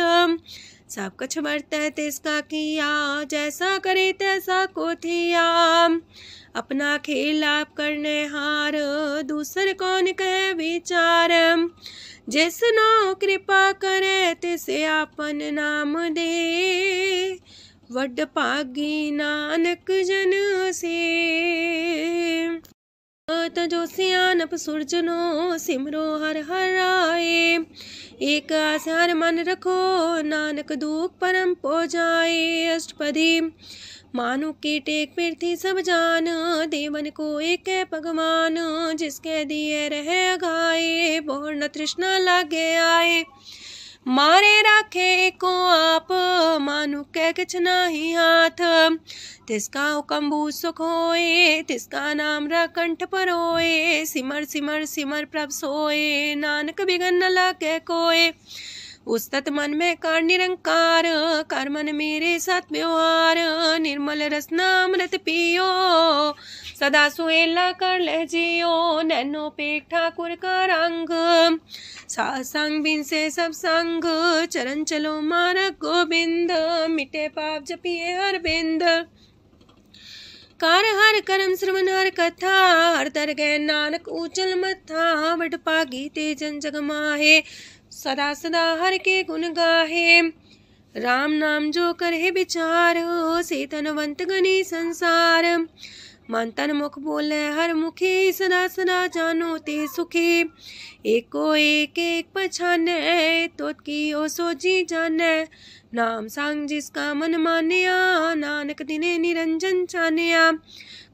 सब कछ बरतै तिसका किया, जैसा करे तैसा को थिया। अपना खेल आप करने हार, दूसर कौन कहे विचार। जिसनो कृपा करे तिसे आपन नाम दे, वड पागी नानक जन से। जो सियानप सुरजनो, सिमरो हर हर आए। एक आसार मन रखो, नानक दुख परम पो जाए। अष्टपदी मानु की टेक पृथ्वी सब जान, देवन को एक है भगवान। जिसके दिए रहे अघाए, बोर न तृष्णा लागे आए। मारे राखे को आप, मानु के किछ नाही हाथ। तिसका हुक्म सुख होए, तिसका नाम रकंठ पर होए। सिमर सिमर सिमर प्रभ सोए, नानक बिगन न लागे कोय। उस्तत मन में कर निरंकार, कर मन मेरे साथ व्यवहार। निर्मल रसना अमृत पियो, सदा सुहेला कर ले जियो। नैनो पेट ठाकुर का रंग, सासंग बिन से सब संग। चरण चलो मार्ग गोविंद, मिटे पाप जपिए हर बिंद। कार हर करम श्रवण हर कथा, हर दरगह नानक ऊचल मथा। वड पागी ते जन जग माहे, सदा सदा हर के गुण गाहे। राम नाम जो करे विचार, से तनवंत गनी संसार। मन तन मुख बोले हर मुखी, सदा सदा जानो ते सुखी। एको एक एक पछाने, तोत की ओ सोजी जाने। नाम सांग जिसका मन मानिया, नानक दिने निरंजन छानिया।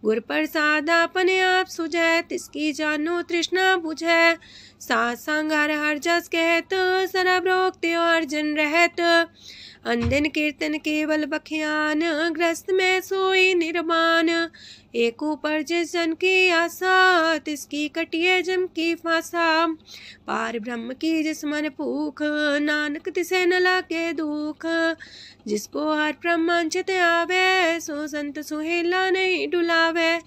गुर प्रसाद अपने आप सुझै, तिसकी जानो तृष्णा बुझै। साथ संग हर हर जस कहत, सरब रोग त्यो अर्जन रहत। अंधन कीर्तन केवल बख्यान, ग्रस्त में सोई निर्वाण। एक ऊपर जिस जन की आशा, तिसकी कटिए जम की फांसा। पार ब्रह्म की जिस मन भूख, नानक तिसे न लागे दुख। जिसको हर प्रमांचित आवे, सो संत सुहेला नहीं डुलावे।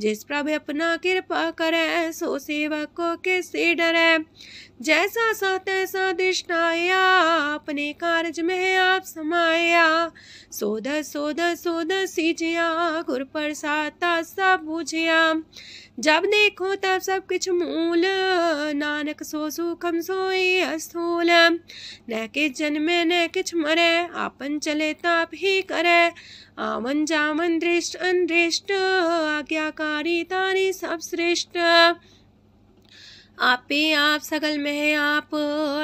जिस प्रभु अपना कृपा करे, सो सेवक को किससे डरे। जैसा सा तैसा दृष्टाया, अपने कारज में आप समाया। सोध सोध सोध सीजिया, गुर प्रसाद सब बूझिया। जब देखो तब सब कुछ मूल, नानक सो सुखम सोई अस्थूल। न किछ जन्मे न किछ मरे, आपन चले ताप ही करे। आवन जावन दृष्ट अनदृष्ट, आज्ञाकारी तारी सब श्रेष्ठ। आपे आप सकल में आप,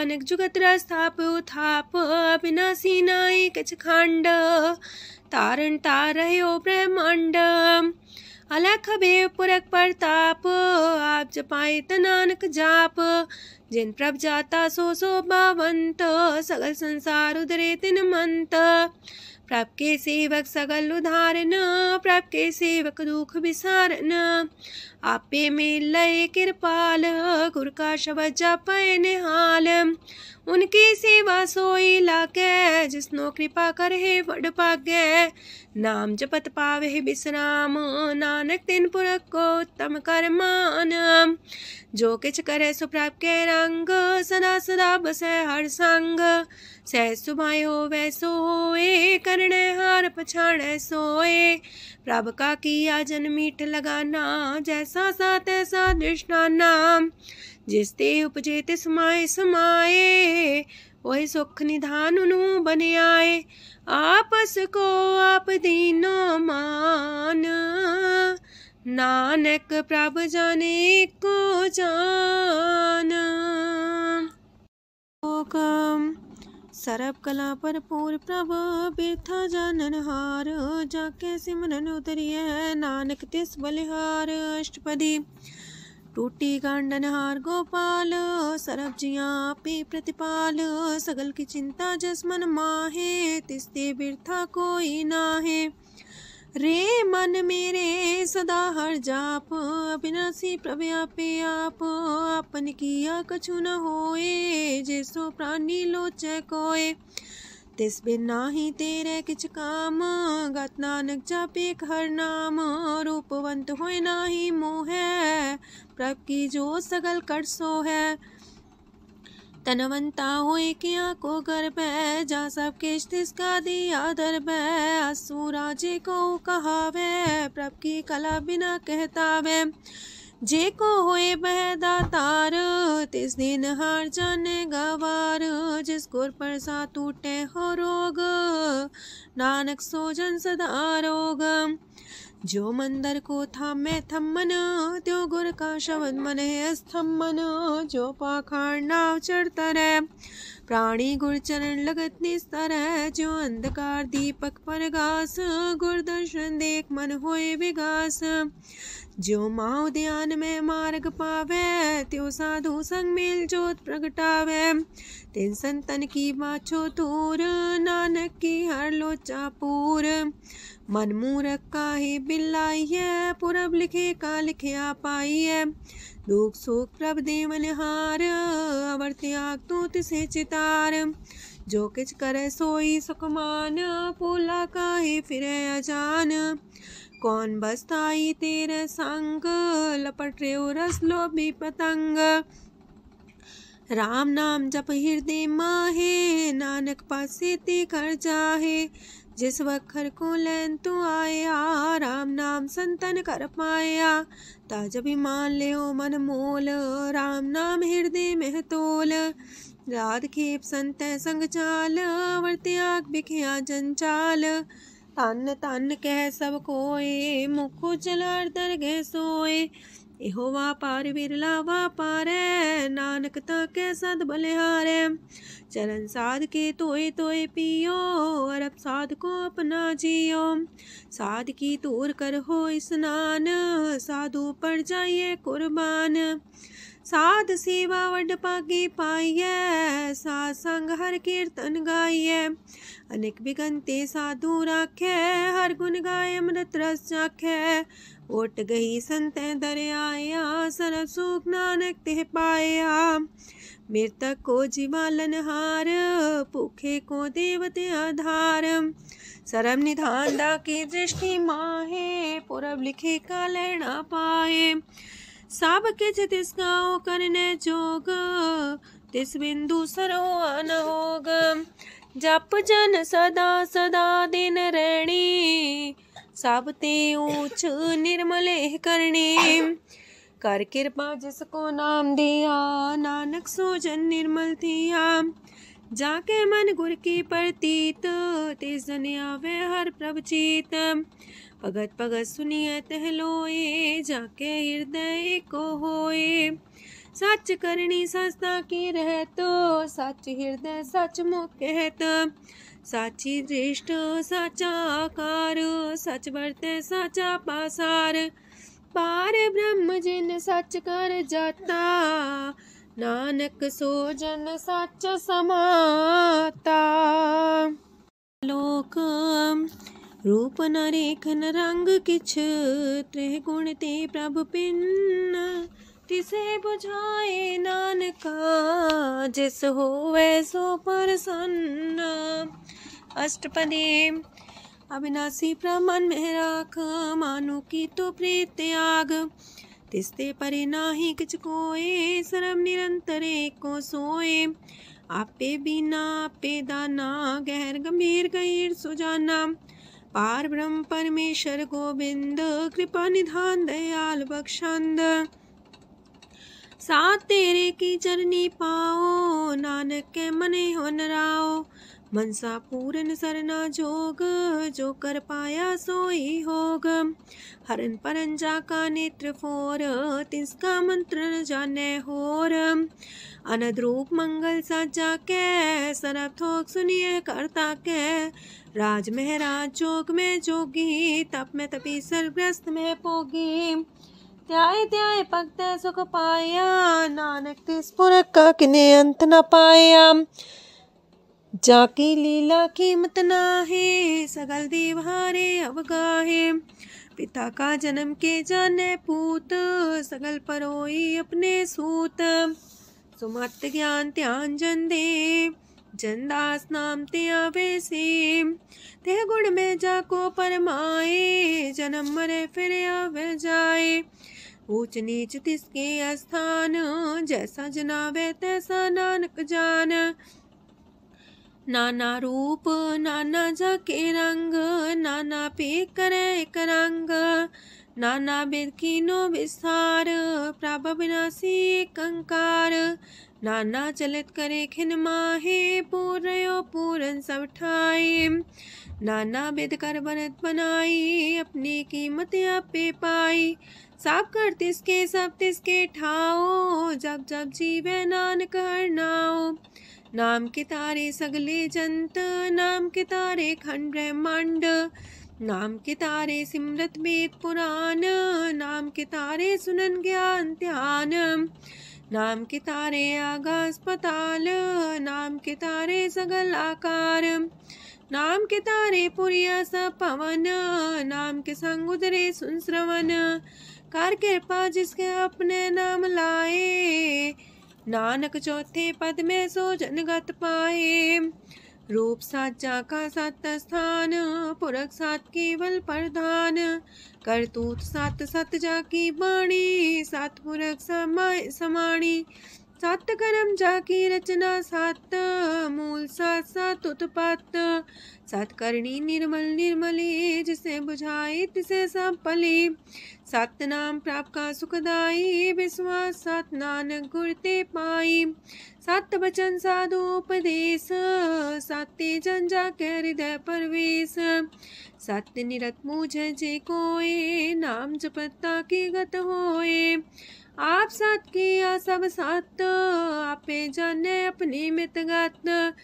अनेक जुगत रस्थाप उथाप। अविनाशी नाई किछ खंड, तारण तार रह्यो ब्रह्मांड। अलख भेव पुरख प्रताप, आप जपाए त नानक जाप। जिन प्रभ जाता सो शोभावंत, सगल संसार उधरे तिन मंत। प्रभ के सेवक सगल उधारन, प्रभ के सेवक दुख विसारन। आपे में लय कृपाल, गुर का शब्द जपै निहाल। उनकी सेवा सोई लागे, जिसनो कृपा करे वड पागे। नाम जपत पावे विश्राम, नानक तिन पुरख को उत्तम कर मान। जो किछ करे सो प्रभ के रंग, सदा सदा बसै हर संग। सहज सुभाए होवै सो होए, करणे हार पछाड़ै सोए। प्रभ का किया जन मीठ लगाना, जैसा सा तैसा दृष्टाना। जिस ते उपजे तिस माय समाए, वही सुख निधान उनु बन आए। आपस को आप दीनो मान, नानक प्रभ जाने को जान। सर्व कला भरपूर प्रभ, बिरथा जानन हार। जाके सिमरन उतरिए, नानक तिस बलिहार। अष्टपदी। टूटी गांडन हार गोपाल, सरब जिया पे प्रतिपाल। सगल की चिंता जस मन माहे, तिसते बिरथा कोई नाहे। रे मन मेरे सदा हर जाप, अविनाशी प्रभ आपे आप। आपन किया कछु न होए, जैसो प्राणी लोचै कोय। तिस बिन नाही तेरे किछ काम, गत नानक जापे हर नाम। रूपवंत होय नाही मोहै, प्रभ की जो सगल कर सो है। तनवंता होए किया को गर्भ है, जा सब किश तिसका दिया दर्ब है। असु राजे को कहावे, प्रभ की कला बिना कहतावे। जे को होए बह दातार, तिस दिन हार जाने गवार। जिस गुर प्रसाद टूटे हो रोग, नानक सो जन सदा रोग। जो मंदर को थामे थम्मन, त्यो गुर का शब्द मन है स्तंभन। जो पाखार नाव चढ़ता रहे, प्राणी गुर चरण लगत निस्तर है। जो अंधकार दीपक पर घास, गुर दर्शन देख मन होए विगास। जो माओ ध्यान में मार्ग पावे, त्यो साधु संग मेल जोत प्रगटावे। तिन संतन की बाछो दूर, नानक की हर लोचा पूर। मन मूरख काहे बिलाइए, पुरब लिखे का लिखिया पाइए। दुख सुख प्रभ देवन हार, अवर त्याग तू तिसे चितार। जो किछ करे सोई सुखमान, पोला काहे फिरे अजान। कौन बसताई तेरे संग, लपट रे रस लोभी पतंग। राम नाम जप हृदय माहे, नानक पासे ते कर जाहे। जिस वखर को लैन तू आया, राम नाम संतन कर पाया। ताज अभिमान ले मन मोल, राम नाम हृदय में तोल। राध खेप संत संग चाल, अवर त्याग बिखिया जंचाल। तन तन कह सब कोय, मुख उजल दरगह सोए। एहो वापार विरला वापारै, नानक ताके सद बलिहारै। चरण साध के तोय तोय पियो, अरब साध को अपना जियो। साध की तूर कर हो स्नान, साधु पर जाइए कुर्बान। साध सेवा वड पागे पाइए, साध संग हर कीर्तन गाइए। अनेक बिगंते साधु राखे, हर गुण गाय अमृत रस चाखे। ओट गई संतै दर आया, सरब सुख नानक तिह पाया। मृतक को जीवालन हार, भूखे को देवते आधार। सरब निधान दा की दृष्टि माहे, पुरब लिखे का लैना पाए। सब किछ तिस गाओ करने जोग, तिस बिंदु सरो अनहोग। जप जन सदा सदा दिन रैणी, सब ते ऊंच निर्मल करणी। कर कृपा जिसको नाम दिया, नानक सो जन निर्मल थिया। जाके मन गुर की प्रतीत, तिस जन आवे हर प्रभ चीत। भगत भगत सुनिए तह लोए, जाके हृदय को होए। सच करनी सस्ता की रहत, सच हृदय सच मुख कहत। साची दृष्ट साचा आकार, सच बरते साचा पासार। पार ब्रह्म जिन सच कर जाता, नानक सो जन सच समाता। लोक रूप न रेखन रंग किछ, त्रिह गुण ते प्रभ पिन्न। तिसे बुझाए नानका, जिस होवे सो प्रसन्न। अष्टपदी। अविनाशी प्रमन में राख, मानो की तो प्रीत त्याग। तिसते परे नाही किछ कोय, सरब निरंतर एको सोए। आपे बिना आपे दाना, गहर गंभीर गहीर सुजाना। पार ब्रह्म परमेश्वर गोविंद, कृपा निधान दयाल बख्शंद। साथ तेरे की चरनी पाओ, नानक के मने हो नराओ। मनसा पूरन सरना जोग, जो कर पाया सोई होग। हरन परन जाका नेत्र फोर, तिसका मंत्र न जाने होर। अनद रूप मंगल साजा के, सरब थोक सुनिए करता के। राज महराज जोग में जोगी, तप में तपी सरग्रस्त में पोगी। त्याय त्याय भक्त सुख पाया, नानक तिस पुरख का किने अंत न पाया। जाकी लीला कीमत नाहे, सगल देव हारे अवगाहे। पिता का जन्म के जाने पूत, सगल परोई अपने सूत। सुमत ज्ञान ध्यान जन दे, जनदास नाम ते आवे से। ते गुण में जाको परमाए, जन्म मरे फिर आवे जाए। ऊंच नीच तिसके स्थान, जैसा जनावे तैसा नानक जान। नाना रूप नाना जाके रंग, नाना पे करे एक रंग। नाना बिद कीनो विस्तार, प्रभ विनाशी एक अंकार। नाना चलित करे खिन माहे, पूर्यो पूरन सब ठाए। नाना बिद कर बनत बनाई, अपनी कीमत आपे पाई। सब कर तिसके सब तिसके ठाओ, जब जब जीवे नानक हर नाओ। नाम के तारे सगले जंत, नाम के तारे खंड ब्रह्मांड। नाम के तारे सिमरत वेद पुराण, नाम के तारे सुनन ज्ञान ध्यान। नाम के तारे आकाश पताल, नाम के तारे सगल आकार। नाम के तारे पुरिया सब पवन, नाम के संग उदरे सुन श्रवण। कर कृपा जिसके अपने नाम लाए, नानक चौथे पद में सो जनगत पाए। रूप साचा का सत स्थान, पुरख सात केवल प्रधान। करतूत सत सत जाकी बाणी, सत पुरख समाय समाणी। सत कर्म जाकी रचना सत, मूल सात सात उत्पत्त। सत करणी निर्मल निर्मली, जिसे बुझाई तिसे सब पली। सत नाम प्राप का सुखदाई, विश्वास सत नानक गुर ते पाई। सत वचन साधु उपदेश, सत्य जन जाके हृदय परवेश। सत्य निरत मुझे जे कोय, नाम जपता की गत होए। आप सत किया सब सत, आपे जाने अपनी मित गत।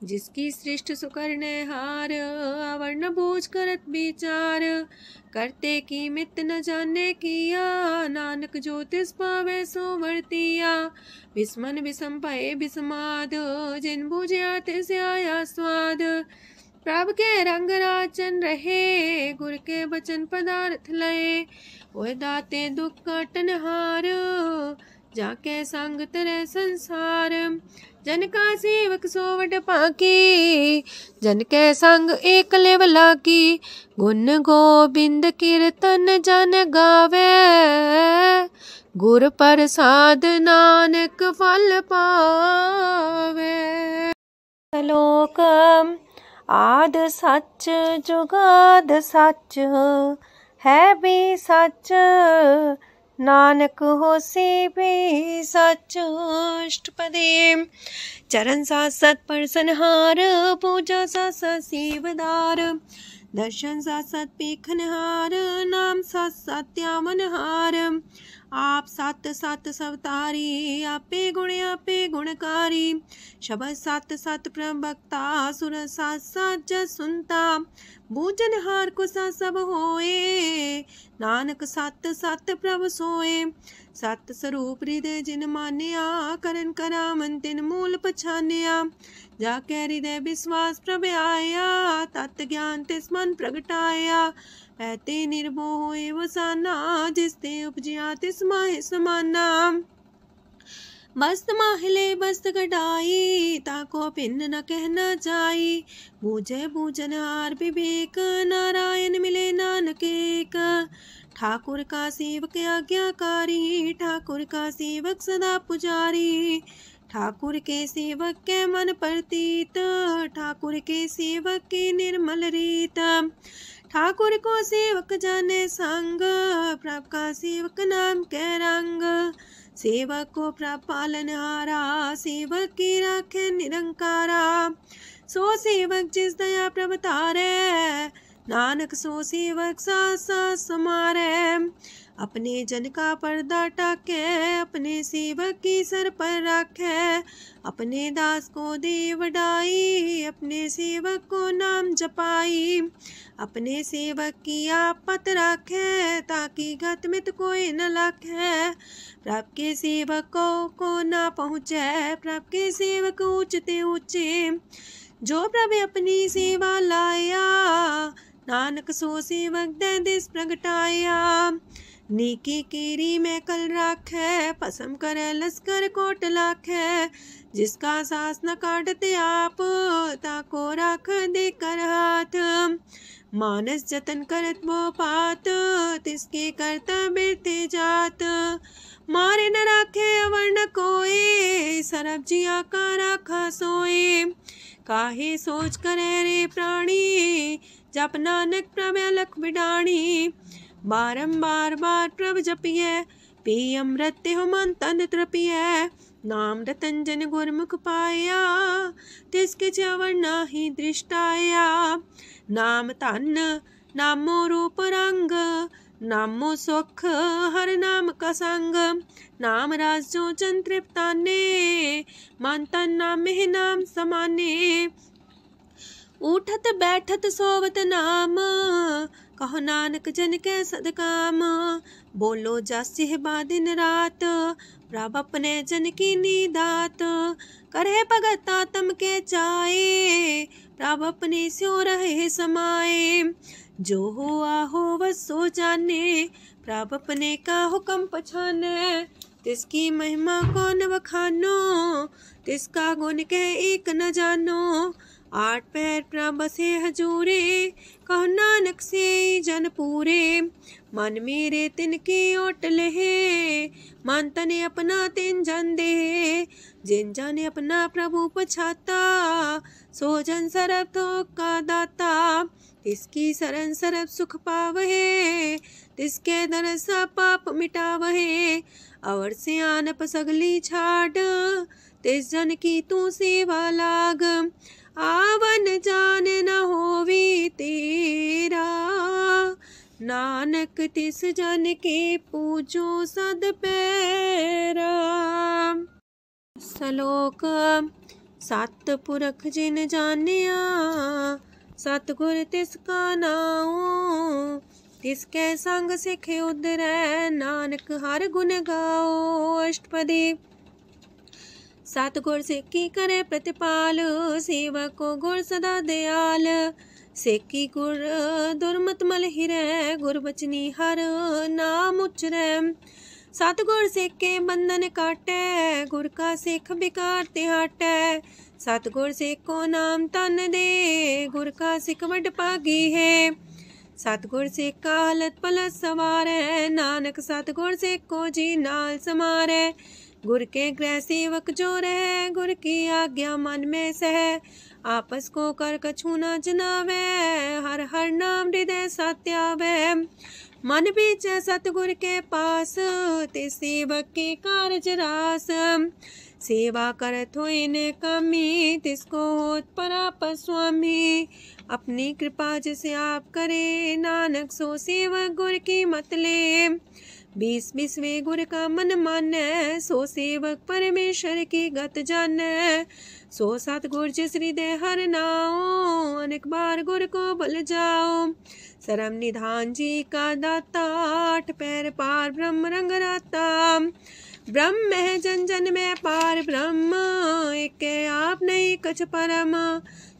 जिसकी सृष्टि सुकरने हार, अवर्ण बूझ करत विचार। करते की मित न जाने किया, नानक जो तिस पावे सो वर्तिया। विस्मन विषम भये विषमाद, जिन बुझिया तिस आया स्वाद। प्रभ के रंग राचन रहे, गुर के बचन पदार्थ लए। ओए दाते दुख काटन हार, जाके संग तरे संसार। जन का सेवक सोवट पाकी, जन के संग एक लेवला की। गुण गोबिंद कीर्तन जन गावे, गुर प्रसाद नानक फल पावे। श्लोक आद सच जुगाद सच, है भी सच नानक होसी भी सच। अष्टपदी चरण साथ सत परसनहार, पूजा साथ साथ सेवदार। दर्शन साथ साथ पेखनहार, नाम साथ साथ त्यामनहार। आप सत सत सवतारी, आपे गुणकारी। शब्द सत सत प्रवक्ता, सुर साथ साथ जस सुनता। बूझनहार को सा सब होए, नानक सत सत प्रभ सोए। सत स्वरूप हृदय जिन मानिया, करन करामन तिन मूल पछानिया। जाके हृदय विश्वास प्रभ आया, तत् ज्ञान तिस मन प्रगटाया। ऐते निर्भो होए वसाना, जिसते उपजिया तिस माहि समाना। मस्त माहिले बस्त कटाई, ताको भिन्न न कहना जाई। बूझे बूझनहार विवेक, नारायण मिले नानक एक। ठाकुर का सेवक आज्ञाकारी, ठाकुर का सेवक सदा पुजारी। ठाकुर के सेवक के मन प्रतीत, ठाकुर के सेवक के निर्मल रीत। ठाकुर को सेवक जाने संग, प्रभ का सेवक नाम के रंग। सेवक को प्रभ पालनहारा, सेवक की राखे निरंकारा। सो सेवक जिस दया प्रभ तारे, नानक सो सेवक साथ साथ समारे। अपने जन का पर्दा टाके, अपने सेवक की सर पर राखे। अपने दास को दे वडाई, अपने सेवक को नाम जपाई। अपने सेवक की आपत राखे, ताकि गत मित कोई न लाखे। प्रभ के सेवकों को ना पहुँचे, प्रभ के सेवक ऊंचते ऊंचे। जो प्रभ अपनी सेवा लाया, नानक सो सेवक दे दिस प्रगटाया। नीकी कीरी में कल राखे, पसम करे लश्कर कोट लाखे। जिसका सास न काटते आप, ताको राख दे कर हाथ। मानस जतन करत वो पात, तिसके करता बिरते जात। मारे न राखे अवर न कोई, सरब जिया का राखा सोए। काहे सोच करे रे प्राणी, जप नानक प्रभ अलख बिडाणी। बारंबार बार प्रभ जपिए, पी अमृत हो मन तन तृपिए। नाम रतन जन गुरमुख पाया, तिसके चवर नाही दृष्टाया। नाम धन नामो रूप रंग, नामो सुख हर नाम का संग। नाम राज जो जन तृप्ताने, मन तन नाम में नाम समाने। उठत बैठत सोवत नाम, कहो नानक जन के सदकाम। बोलो जस बा दिन रात, प्रभ अपने जन की नीदात। करे भगत आत्म के चाए, प्रभ अपने स्यो रहे समाए। जो हो आहो वसो जाने, प्रभ अपने का हुक्म पछाने। तिसकी महिमा कौन बखानो, तिसका गुण के एक न जानो। आठ पैर प्रभ बसे हजूरे, कहो नानक से जन पूरे। मन मेरे तिनकी ओट लहे, मन तने अपना तिन जन दे। जिन जन अपना प्रभु पछाता, सो जन सरब थोक का दाता। तिसकी शरण सरब सुख पावहे, तिसके दरसा पाप मिटावहे। अवर से आनप सगली छाड़, तिस जन की तू सेवा लाग। आवन जान न होवी तेरा, नानक तिस जन के पूजो सद पैरा। श्लोक सत पुरख जिन जानिया, सतगुर तिसका नाओ। तिसके संग सिख उधरै, नानक हर गुण गाओ। अष्टपदी सतगुर सेकी करे प्रतिपाल, सेवक को गुर सदा दयाल। सेकी गुर दुर्मत मल हिरै, गुर बचनी हर नाम उचरै। सतगुर सेके बंधन काटै, गुर का सिख बिकार ते हटै। सतगुर सेको नाम तन दे, गुर का सिख वड भागी है। सतगुर सेका हलत पलत सवारै, नानक सतगुर सेको जी नाल समारै। गुर के गृह सेवक जो रह, गुर की आज्ञा मन में सह। आपस को कर कछु न जनावै, हर हर नाम हृदय सत्यावै। मन बीच सतगुर के पास, ते सेवक के कारज रास। सेवा करत होए ने कामी, तिसको होत परापर स्वामी। अपनी कृपा जिसे आप करे, नानक सो सेवक गुर की मत ले। 20 गुर का मन मानै, सो सेवक परमेश्वर की गत जानै। सो सतगुर जिस हृदय हर नाओ, अनेक बार गुर को बल जाओ। सरम निधान जी का दाता, 8 पैर पार ब्रह्म रंग राता। ब्रह्म है जन जन में पार ब्रह्म, एक आप नहीं कछ परम।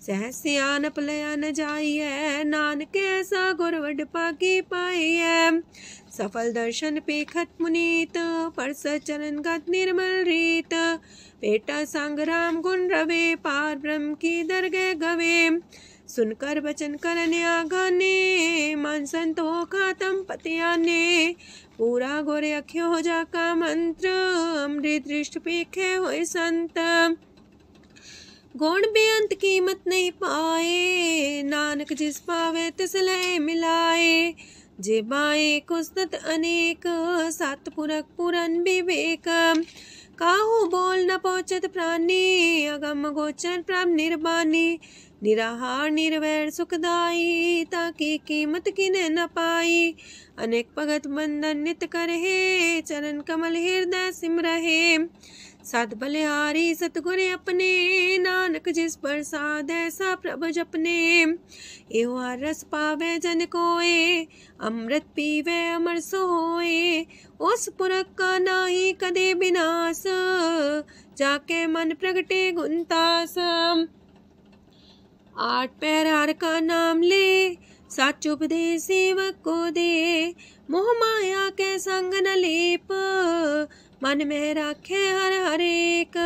सहस सियानप लया न जाइए, नानक ऐसा गुर वड पागी पाइए। सफल दर्शन पेखत मुनीत, परस चरण गत निर्मल रीत। पेटा संग राम गुण रवे, पार ब्रह्म की दरगह गवे। सुनकर बचन करने आगाने, मन संतोष खातम पतियाने। पूरा गोरे अख्यो हो जाका मंत्र, अमृत दृष्ट पेखे होए संत। गुण बेअंत कीमत नहीं पाए, नानक जिस पावे तिस लय मिलाए। जे बाए कुसत अनेक, सतपुरख पुरन विवेक। काहू बोल न पहुँचत प्राणी, अगम गोचर प्रभ निर्बानी। निराहार निर्वैर सुखदाई, ताकि कीमत किने न पाई। अनेक भगत बंधन नित करहे, चरण कमल हृदय सिमरहे। सद बलिहारी सतगुर अपने, नानक जिस प्रसाद ऐसा प्रभु जपने। एहो हर रस पावे जन कोय, अमृत पीवे अमर सोए। उस पुरख का नाही कदे विनाश, जाके मन प्रगटे गुणतास। 8 पैर हर का नाम ले, सच उपदेश सेवक को दे। मोह माया के संग न लेप, मन में राखे हर हर एक।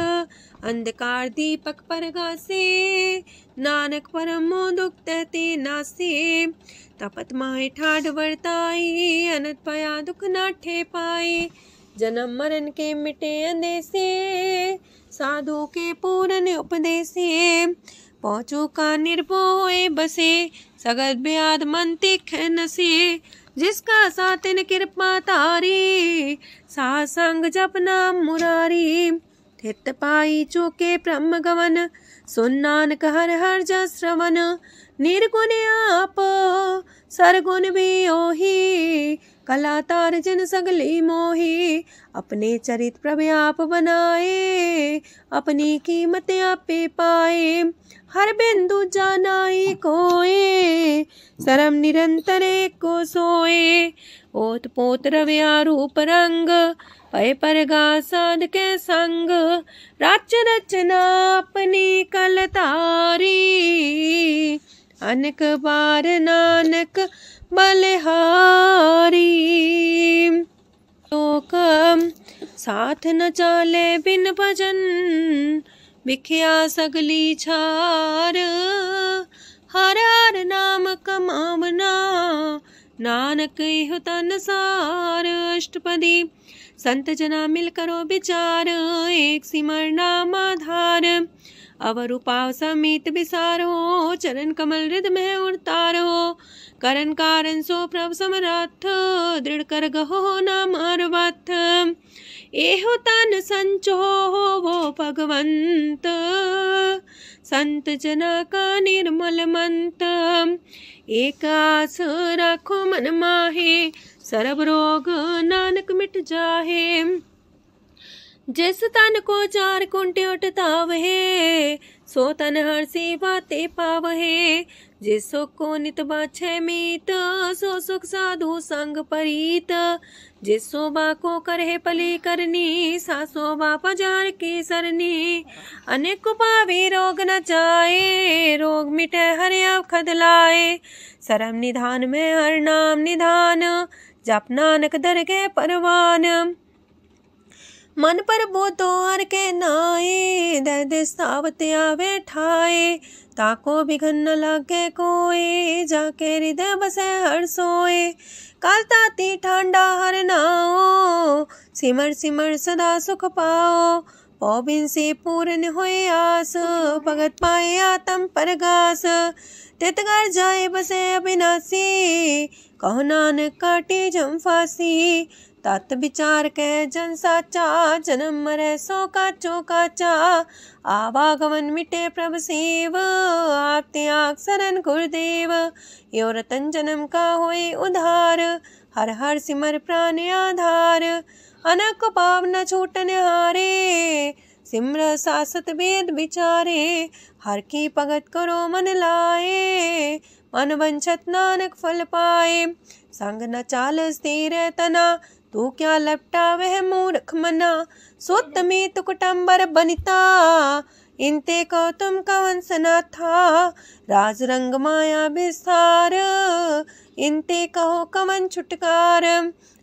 अंधकार दीपक परगासे, नानक परम मोह दुख तहते नासे। तपत माहे ठाड वर्ताई, अनंत पया दुख नाठे पाए। जन्म मरण के मिटे अंदेसे, साधु के पूरन उपदेसे। पहुँचो का निर्भय बसे, सगत ब्याद मन तिख नसे। जिसका सातिन कृपा तारी, सासंग जप नाम मुरारी। थित पाई चूके ब्रह्म गवन, सुन नानक हर हर जस श्रवण। निर्गुण आप सरगुण भी ओही, कला तार जिन सगली मोही। अपने चरित प्रभु आप बनाए, अपनी कीमत आपे पाए। हर बिंदु जानाई कोए, सरम निरंतर को सोए। ओत पोत रव्या रूप रंग, पय परगा साध के संग। राच रचना अपनी कलतारी, अनेक बार नानक बलिहारी। लोक साथ न चाले बिन भजन, बिखिया सगली छार। हर हर नाम कमावना, नानक इह तन सार। अष्टपदी संत जना मिल करो विचार, एक सिमर नाम आधार। अवर उपाव समीत विसारो, चरण कमल हृदय में उतारो। करन कारण सो प्रभ समरथ, दृढ़ कर गहो नाम अर्वथ। एहो तन संचो वो भगवंत, संत जना का निर्मल मंत। एक आस राखो मन माहे, सरब रोग नानक मिट जाहे। जिस तन को 4 कुंटे उठतावहे, सो तन हर्षि बाते पावहे। जिस सुख को नित बाछे मीत, सो सुख साधु संग परीत। जिस शोभा को करहे पली करनी, सा शोभा पजार की सरनी। अनेक पावे रोग न जाए, रोग मिटे हरे अवखद लाए। सरम निधान में हर नाम निधान, जप नानक दरगे परवान। मन पर बोतो हर के नाए, दर्द सावत आवे ठाए। ताको बिघन न लागे कोई, जाके हृदय बसे हर सोए। काल ताती ठांडा हर नाओ, सिमर सिमर सदा सुख पाओ। पौबिन से पूर्ण होए आस, भगत पाए आत्म परगास। तितगर जाए बसे अविनाशी, कहो नानक काटे जम फांसी। तत् विचार कह जन साचा, जन्म मरे सो काचो काचा। आवागमन मिटे प्रभ सेव, आप त्याग शरण गुरुदेव। यो रतन जन्म का होए उधार, हर हर सिमर प्राण आधार। अनक पाव न छूटन हारे, सिमर सासत वेद विचारे। हर की भगत करो मन लाए, मन वंछत नानक फल पाए। संग न चाल स्थिर तना, तू क्या लपटा वह मूर्ख मना। सुत में तु कुटुम्बर बनिता, इनते को तुम कवन सना था। राज रंग माया विस्तार, इनते कहो कवन छुटकार।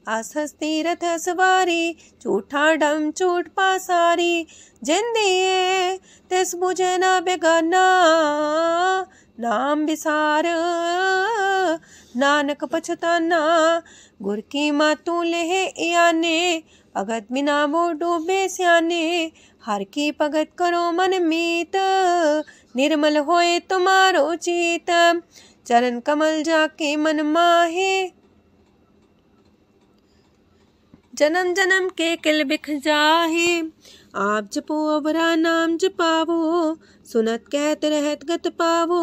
आसस तीरथ सवारी, झूठा डम झूठ पासारी। जिंदिए तिस बुझे न बेगाना, नाम विसार नानक पछताना। गुर की मातू लेहे याने, भगत बिना वो डूबे स्याने। हर की भगत करो मन मीत, निर्मल होए तुम्हारो चित। चरण कमल जाके मन माहे, जन्म जन्म के किल बिख जाहे। आप जपो अवरा नाम जपावो, सुनत कहत रहत गत पावो।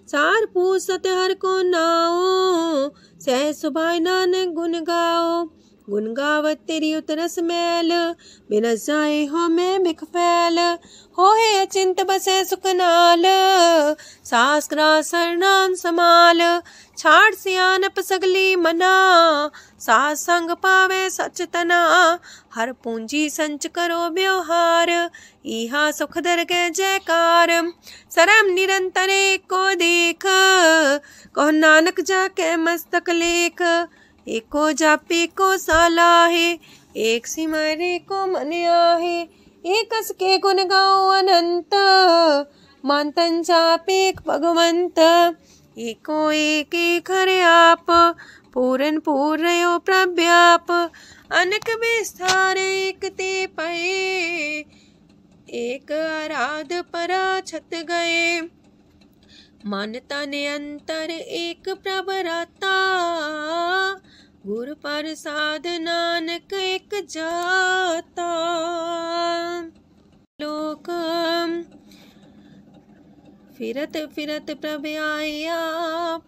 सार पूसत हर को नाओ, सह सुभाय नानक गुन गाओ। गुन गावत तेरी उतरस मैल, बिनस जाए हो मैं बिख फैल। हो है अचिंत बसे सुखनाल, सास ग्रास हर नाम समाल। छाड़ सियानप सगली मना, सास संग पावे सच तना। हर पूंजी संच करो व्यवहार, इहा सुख दर के जयकार। सरम निरंतर को देख, कहो नानक जाके मस्तक लेख। एको जापे को साला है, एक सिमरे को मन आहे। एकस के गुण गाओ अनंत, मानतन जापे भगवंत। एको एक एक हरे आप, पूरन पूर्णयो प्रव्याप। अनक विस्तार एक ते पए, एक आराध परा छत गए। मानता ने अंतर एक प्रभ राता, गुर प्रसाद नानक एक जाता। लोक फिरत फिरत प्रभ आया,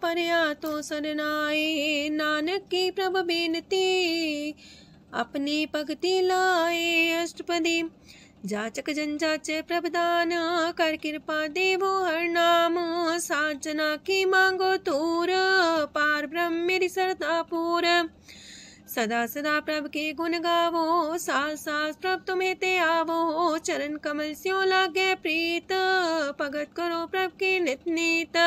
परया तो सरनाए। नानक की प्रभ बेनती, अपनी भगति लाए। अष्टपदी जाचक जन जाचे प्रभदान, कर कृपा देवो हर नाम। सात जना की मांगो तूर, पार ब्रह्म मेरी सरदा पूर। सदा सदा प्रभ के गुण गावो, सास सास प्रभ तुम्हें ते आवो। चरण कमल स्यो लागे प्रीत, भगत करो प्रभ के नित नीत।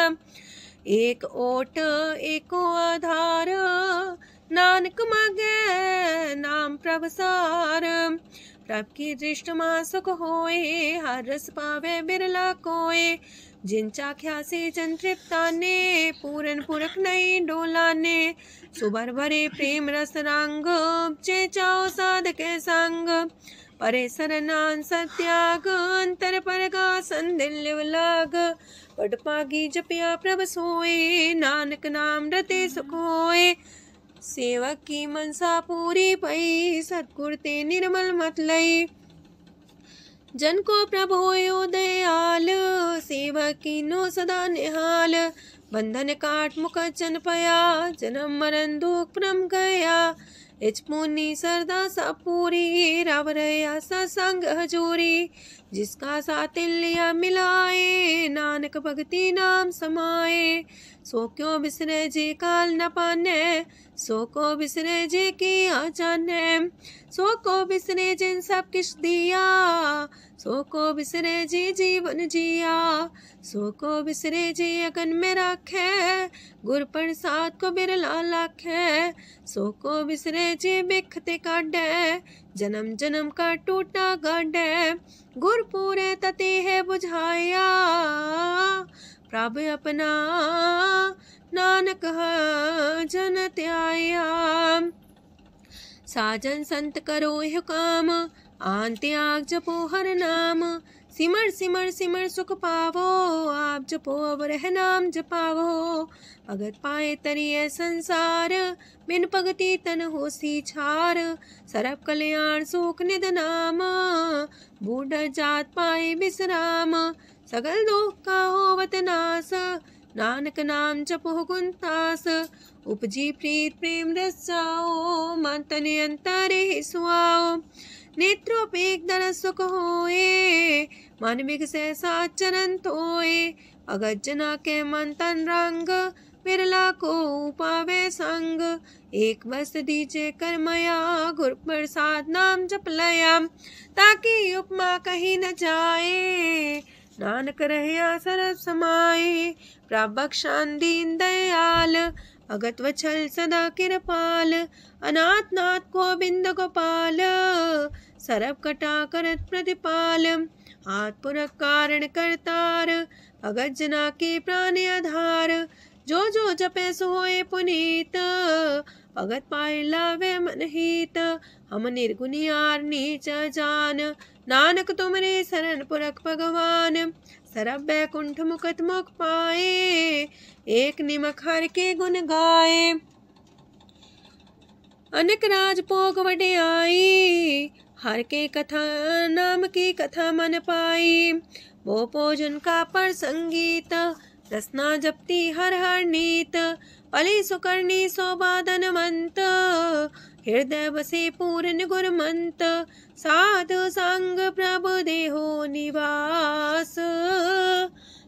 एक ओट एको आधार, नानक मागे नाम प्रभ सार। प्रभ की दृष्टि मां सुख होए, हर रस पावे बिरला कोय। जिन चाख्या से जन तृप्ताने, पूरन पुरख नहीं डोलाने। सुबर भरे प्रेम रस रंग, जे चाओ साधके संग। परे सरनान सत्याग, अंतर परगा संदिल लाग। पट पागी जपिया प्रभ सोए, नानक नाम रते सुख होए। सेवक की मनसा पूरी पई, सतगुर ते निर्मल मत लई। जन को प्रभु होयो दयाल, सेवक कीनो सदा निहाल। बंधन काट मुख चन पया, जन्म मरण दुख परम गया। इच पुनी सरदा सा पूरी, रव रया सत्संग हजूरी। जिसका सातिल्या मिलाए, नानक भगति नाम समाए। सो क्यों बिसरे जी काल न पाने, सो को बिसरे जी की आ जाने। सो को बिसरे जिन सब किश दिया, सो को बिसरे जी जीवन जिया। सो को बिसरे जी अगन में राखे, गुर प्रसाद को बिरला लाखे। सो को बिसरे जी बिखते काढ़े, जन्म जन्म का टूटा गाढ़े। गुर पूरे तति है बुझाया, प्रभ अपना नानक जन त्याया। साजन संत करो यह काम, आन त्याग जपो हर नाम। सिमर सिमर सिमर सुख पावो, आप जपो अब रह नाम जपावो। भगत पाए तरिए संसार, बिन भगति तन होसी छार। सरब कल्याण सुख निध नाम, बूढ़ जात पाए विश्राम। सगल दुख का होवत नाश, नानक नाम जपो गुणतास। उपजी प्रीत प्रेम रस जाओ, मन तन अंतर ही सुआओ। नेत्रोपेक दर सुख होए, मन बिगसे सात चरण तोए। अगत जना के मन तन रंग, बिरला को पावे संग। एक बस दीजे कर मया, गुर प्रसाद नाम जप लया। ताकि उपमा कहीं न जाए, नानक रहया सरब समाए। प्रभ बख्शान दीन दयाल, अगत वछल सदा कृपाल। अनाथ नाथ गोविंद गोपाल, सरब कटा करत प्रतिपाल। हाथ पुरख कारण करतार, भगत जना के प्राण आधार। जो जो जपे सो होए पुनीत, भगत पाए लावे मन हित। हम निर्गुनियार नीच जान, नानक तुमरे शरण पुरख भगवान। सरब बैकुंठ मुकत मुख पाए, एक निमक हर के गुण गाए। अनेक राज भोग वड्याई, हर के कथा नाम की कथा मन पाई। वो भोजन का पर संगीत, रसना जपती हर हर नीत। पली सुकर्णी शोभा धनवंत, हृदय बसे पूर्ण गुरमंत। साधु संग प्रभु देहो निवास,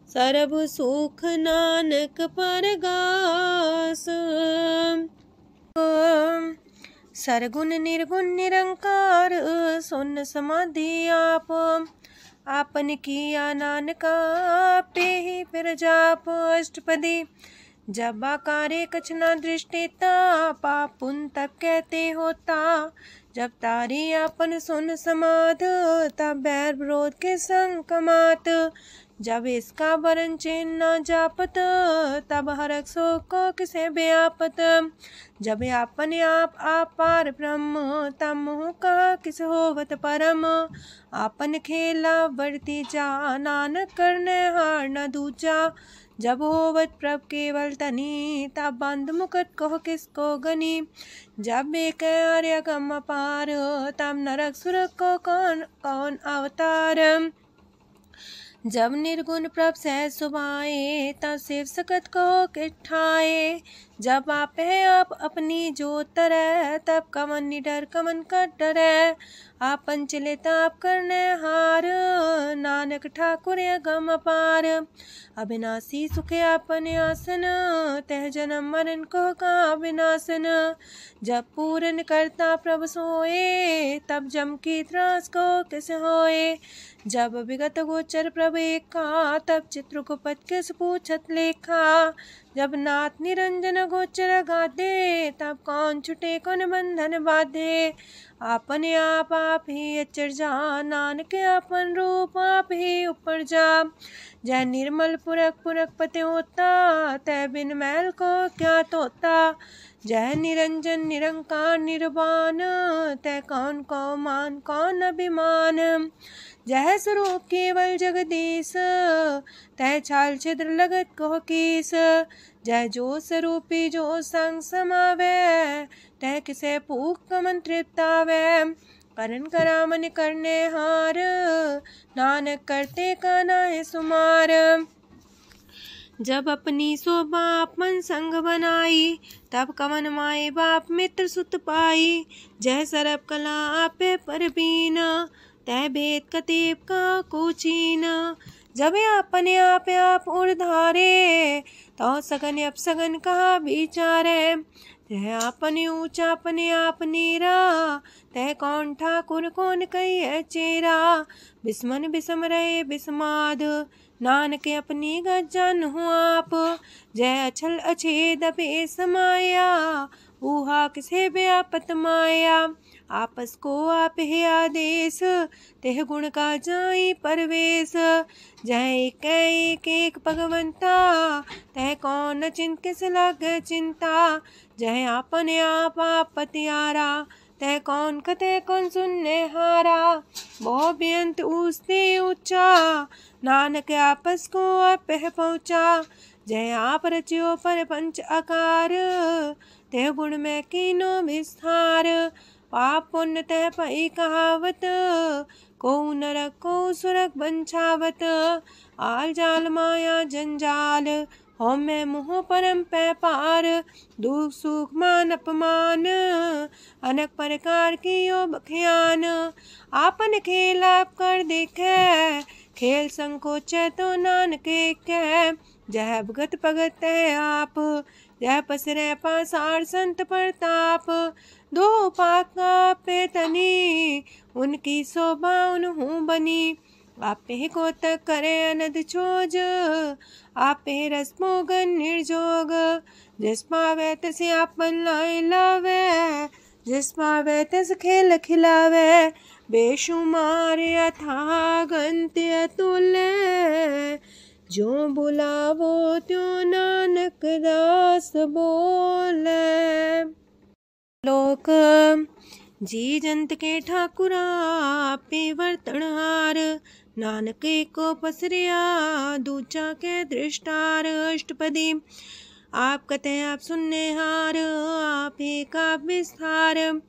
सरब सुख नानक परगास। सरगुण निर्गुण निरंकार, सुन समाधि आप। आपन किया नानका, पे ही फिर जाप। अष्टपदी जब आकारे कछ न दृष्टिता, पाप पुन तब कहते होता। जब तारी आपन सुन समाध, तब बैर विरोध के संग कमात। जब इसका वरण चिन्ह न जापत, तब हरक शोक को किसे व्यापत। जब आपने आप पार ब्रह्म, तब मोह का किस होवत परम। आपन खेला बढ़ती जा, नानक करने हार न दूजा। जब होवत प्रभ केवल तनी, तब बंद मुकुट कहो किसको गनी। जब एक आर्य गम पार, तब नरक सुरक को कौन कौन अवतार। जब निर्गुण प्रभ सहज सुभाए, तब शिव सकत को किठाए। जब आप है आप अपनी जो तरह, तब कमन निडर कमन का डरे। आपन चले ताप करने हार, नानक ठाकुर गम अपार। अविनाशी सुख आपन आसन, तह जन्म मरण को का विनाशन। जब पूरन करता प्रभु सोए, तब जम की त्रास को किस होए। जब विगत गोचर प्रभु एका, तब चित्रगुप्त किस पूछत लेखा। जब नाथ निरंजन गोचर गाधे, तब कौन छुटे कौन बंधन बाधे। आपने आप ही अचर जा, नानक आपन रूप आप ही ऊपर जा। जय निर्मल पुरख पुरख पते होता, तय बिन मैल को क्या तोता। जय निरंजन निरंकार निर्वाण, तय कौन को मान कौन अभिमान। जय स्वरूप केवल जगदीश, तय छाल छिद्र लगत को कीस। जय जो स्वरूपी जो संग समावे, तय किसे पूक कमन तृप्तावे। करण करा मन करने हार, नानक करते का नाहि सुमार। जब अपनी शोभा अपन संग बनाई, तब कवन माए बाप मित्र सुत पाई। जय सरब कला आपे परबीन, तय भेद कतीब का कोचीन। जब अपने आप उर्धारे, तो सगन अपसगन कहा विचारे। तह अपने ऊंचा अपने आप नीरा, तह कौन ठाकुर कौन कही चेरा। बिस्मन बिसम रहे बिस्माद, नानक अपनी गजन हो आप। जय अछल अछेद पे समाया, ऊहा किसे व्यापत माया। आपस को आप है आदेश, तेह गुण का जाई परवेश। जय एक एक भगवंता, तह कौन चिंत किस लग चिंता। जय आपने आप पतियारा, तय कौन कते कौन सुनने हारा। बहु बेअंत ऊसते ऊंचा, नानक आपस को आप पहुँचा। जय आप रचियो पर पंच आकार, तय गुण में कीनो विस्तार। पाप पुण्य तय पई कहावत, को नरक को सुरक बंछावत। आल जाल माया जंजाल, हो मैं मुँह परम पै पार। दुख सुख मान अपमान, अनेक प्रकार की यो बख्यान। आपन खेल आप कर देखे, खेल संकोच तो नानक कह। जय भगत भगत है आप, जय पसरे पासार संत प्रताप। दो पाका पे तनी, उनकी शोभा उन्हू बनी। आपे को तक करे अनद छोज, आपे रस मोगन निर्जोग। जिस पावे तिस आपन लाई लावे, जिस पावे तिस खेल खिलावे। बेशुमार अथागंत अतुल, जो बुलावो त्यों नानक दास बोले। लोक जी जंत के ठाकुरा आपे वर्तनहार। नानक को पसरिया दूजा के दृष्टार। अष्टपदी आप कते आप सुनने हार, आप का विस्तार।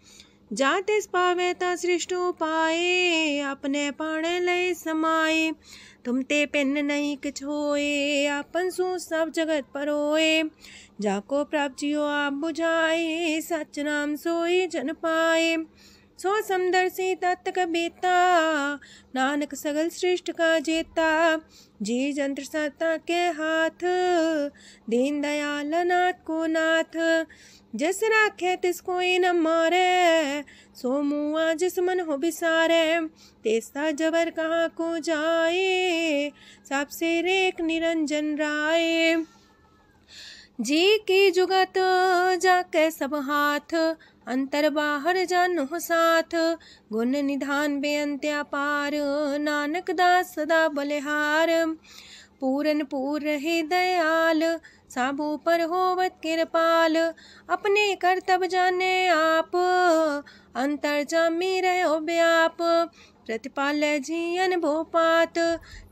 जाते पावे ता सृष्टो पाए, अपने पाणे लय समाए। तुम ते पिन नहीं किछ होए, आपन सु सब जगत परोए। जाको प्राप्त जियो आप बुझाए, सच नाम सोई जन पाए। सो समदर्शी तत्क बेता, नानक सगल सृष्ट का जेता। जी जंत्र सत्ता के हाथ, दीन दयाल नाथ को नाथ। जिस राखे तिस कोई न मारे, सो मुआ जिस मन हो बिसारे। तेसा जबर कहाँ को जाए, सबसे रेख निरंजन राय। जी की जुगत जाके सब हाथ, अंतर बाहर जानो साथ। गुण निधान बेअंत्या पार, नानक दास सदा बलिहार। पूरन पूर रहे दयाल, साबू पर होवत कृपाल। अपने कर्तव्य जाने आप, अंतर जामी रहो व्याप। प्रतिपाल जियन भोपात,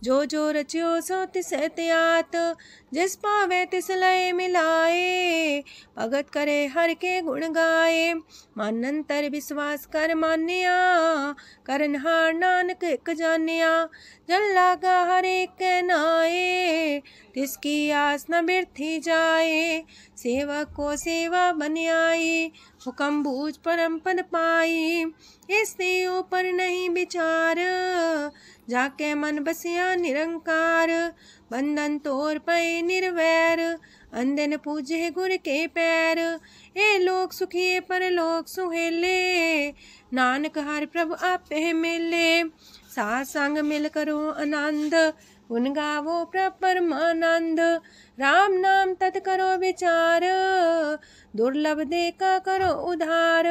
जो रचियो सो तिस त्यात। जिस पावे तिस लय मिलाए, भगत करे हर के गुण गाए। मानंतर विश्वास कर मान्या, करनहार नानक एक जान्या। जल लागा हर एक नाए, तिसकी आस न बिरथी जाए। सेवक को सेवा बन आई, हुक्म बूझ परम पद पाई। इससे ऊपर नहीं विचार, जाके मन बसिया निरंकार। बंधन तोड़ पे निर्वैर, अंधन पूजे गुर के पैर। ए लोग सुखिए पर लोग सुहेले, नानक हर प्रभु आपे मिले। साथ संग मिल करो आनंद, गुण गावो प्रभु परमानंद। राम नाम तत् करो विचार, दुर्लभ देखा करो उधार।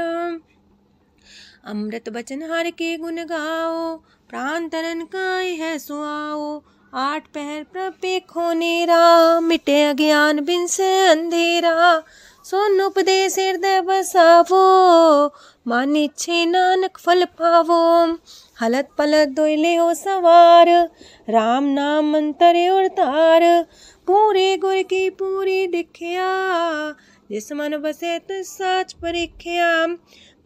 अमृत बचन हर के गुण गाओ, प्राण तरन काई है सुआओ। आठ पहर प्रभु खोनेरा, मिटे अज्ञान बिन से अंधेरा। सोन उपदेश हृदय बसावो, मान इच्छे नानक फल पावो। हलत पलत दोइले हो सवार, राम नाम मंत्र उड़तार। पूरे गुर की पूरी दिखिया, जिस मन बसे तिस साच परिख्या।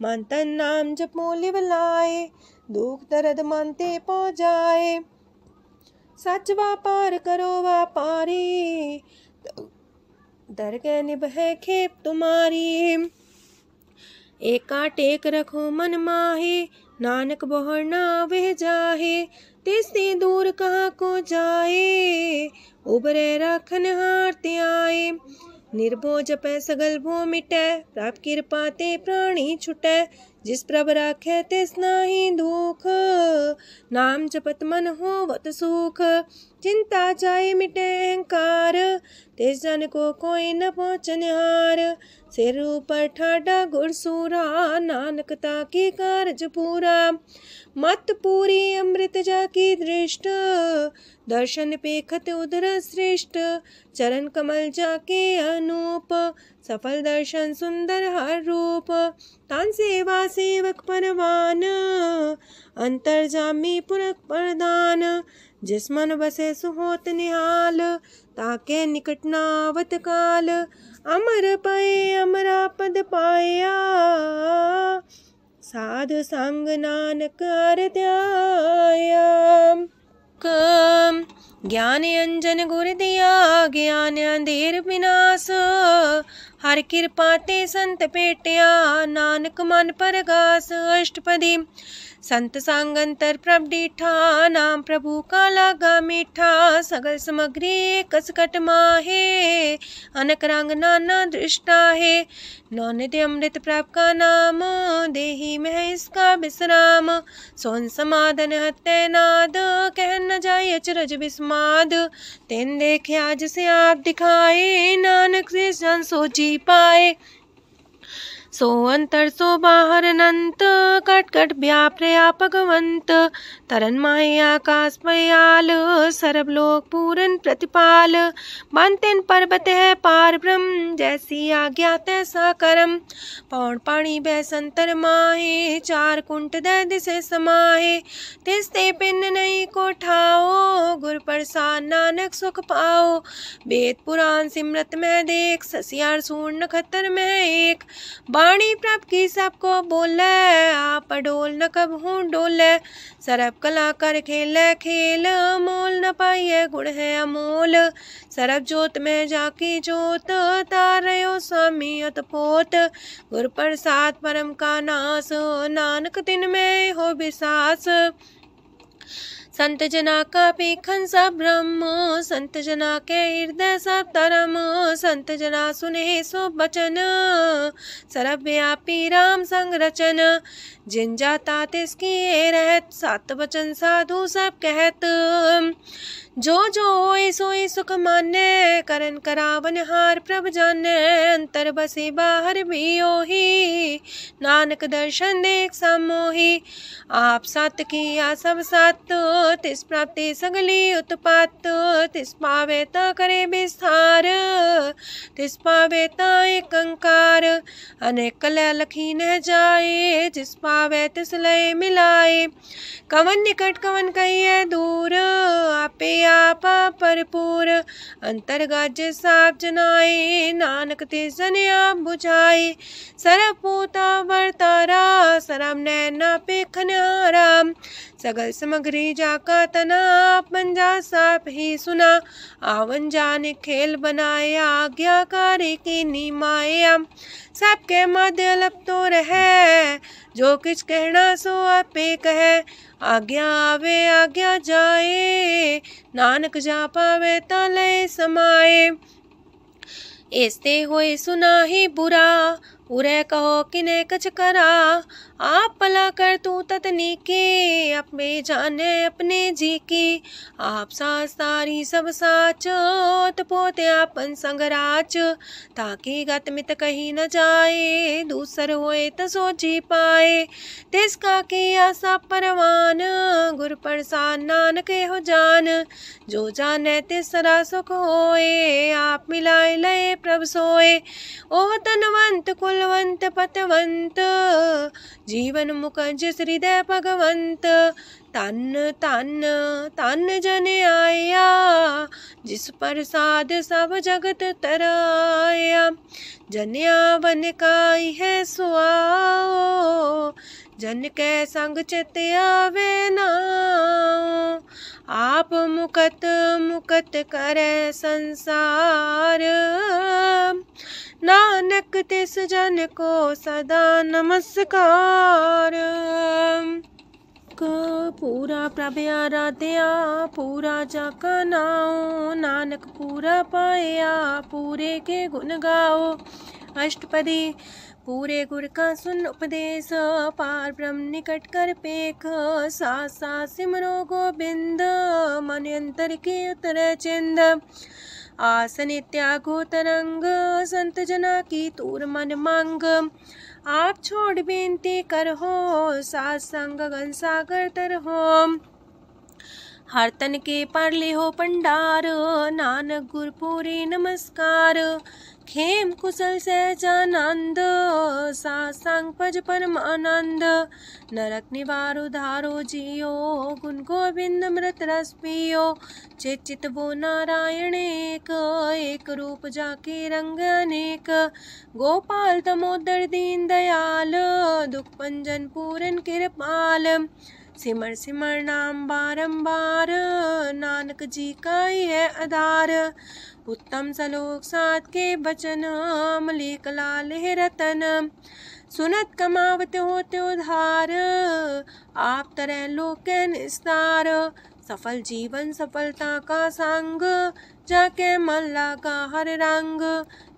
मन तन नाम जपो लिव लाए, दुख दर्द मानते पो जाए। सच व्यापार करो व्यापारी, दरगह निभे खेप तुम्हारी। एका टेक रखो मन माहे, नानक बहुर ना वह जाहे। तिससे दूर कहाँ को जाए, उबरे राखन हार ते आए। निर्भो जपै सगल भो मिटै, प्रभ कृपा ते प्राणी छुटै। जिस प्रभ राखै तिस नाहि दुख, नाम जपत मन होवत सुख। चिंता जाए मिटे अहंकार, तिस जन को कोई न पहुँचनिहार। सिर ऊपर ठाडा गुरसूरा, नानक ताके कारज पूरा। मत पूरी अमृत जाकी दृष्ट, दर्शन पेखत उदर श्रेष्ठ। चरण कमल जाके अनूप, सफल दर्शन सुंदर हर रूप। तान सेवा सेवक परवान, अंतर जामी पुरख प्रधान। जिस मन बसे सुहोत निहाल, ताके निकट नावत काल। अमर पाए अमरा पद पाया, साध संग नानक हर ध्याया। ज्ञान अंजन गुर दिया, ज्ञान अंधेर विनाश। हर कृपा ते संत पेटिया, नानक मन परगास। अष्टपदी संत संग अंतर प्रभ डीठा, नाम प्रभु का लागा मीठा। सगल सामग्री कसकट माहे, अनक रंग नाना दृष्टा है। नौनिधि अमृत प्रभ का नाम, देही में इसका विश्राम। सोन समाधन हत्ते नाद, कह न जाय अचरज विस्माद। तेन देखे आज से आप दिखाए, नानक से जन सो जी पाए। सो अंतर सो बाहर अनंत, कट कट व्याप रया भगवंत। तरन माहे आकाश पयाल, सरब लोक पूरन प्रतिपाल। बनतेन पर्वत है पार ब्रह्म, जैसी आज्ञा तैसा करम। पौन पाणी बैसंतर माहे, चार कुंट दै दिसे समाहे। तिसते पिन नहीं को ठाओ, गुर प्रसाद नानक सुख पाओ। वेद पुराण सिमरत में देख, ससियार सूर नखत्तर में एक। वाणी प्रभ की सबको बोले, आप डोल न कबहू डोले। सरब कला कर खेले खेल, मोल न पाइये गुण है अमोल। सरब जोत में जाकी जोत, तारयो स्वामी अतपोत। गुर प्रसाद परम का नास, नानक तिन में हो विसास। संत जना का पेखन सब ब्रह्म, संत जना के हृदय सब धर्म। संत जना सुने सो बचन, सरब व्यापी राम संग रचन। जिन जाता तिसकी रहत, सात वचन साधु सब कहत। जो जो होए सोए सुख माने, करन करावन हार प्रभ जाने। अंतर बसे बाहर भी ओही, नानक दर्शन देख समोही। आप सत किया सब सत, तिस प्राप्ति सगली उत्पात। तिस पावे ता करे विस्तार, तिस पावे ता एक अंकार। अनेक कलय लखी न जाए, जिस पावे तिस लय मिलाए। कवन निकट कवन कहिए दूर, आपे आपा भरपूर। अंतर गाजे साप जनाए, नानक तिस जन आप बुझाए। सरब पूता वर्तारा, सरम नैना पेखन हारा। सगल सामग्री जाका तना, बन जा साप ही सुना। आवन जाने खेल बनाया, आज्ञाकारी की निमाया। सबके मध्य लप तो रहे, जो किछ कहना सो आपे कहे। आज्ञा आवे आज्ञा जाए, नानक जा पावे ता लय समाए। ऐसते होए सुना ही बुरा, उरे कहो किने कछ करा। आप भला कर तू ततनी के, अपने जाने अपने जी की। आप सास तारी सब साच, पोते आपन संग राच। ताकि गत मित कही न जाए, दूसर होए त सोची पाए। तिसका किया सब परवान, गुर प्रसाद नानक हो जान। जो जाने तिसरा सुख होए, आप मिलाए लय प्रभ सोए। ओह तनवंत कुलवंत पतवंत, जीवन मुकज हृदय भगवंत। तन तन तन जन आया, जिस प्रसाद सब जगत तराया। जन्या बन काई है सुआओ, जन कै संग चित आवे नाउ, आप मुकत मुकत करे संसार। नानक तिस जन को सदा नमस्कार। पूरा प्रभ आराध्या पूरा जाका नाओ, नानक पूरा पाया पूरे के गुण गाओ। अष्टपदी पूरे गुर का सुन उपदेश, पार ब्रह्म निकट कर पेख। साथ साथ सिमरो गोबिंद, मन अंतर के उतर चिंद। आसन त्यागो तरंग, संत जना की तूर मन मांग। आप छोड़ बेनती कर हो, सात संग गगन सागर तर हो। हर तन के पर ले हो पंडार, नानक गुर पूरी नमस्कार। खेम कुशल सहजानंद, सात संग पज परमानंद। नरक निवार उधारो जियो, गुण गोविंद मृत रस पियो। चित चित वो नारायण एक, एक रूप जाके रंग अनेक। गोपाल तमोदर दीन दयाल, दुख भंजन पूरन कृपाल। सिमर सिमर नाम बारंबार, नानक जी का ही है आधार। उत्तम सलोक साध के बचन, मलिक लाल है रतन। सुनत कमावत होते उधार, आप तरह लोक निस्तार। सफल जीवन सफलता का संग, जाके मन लागा हर रंग।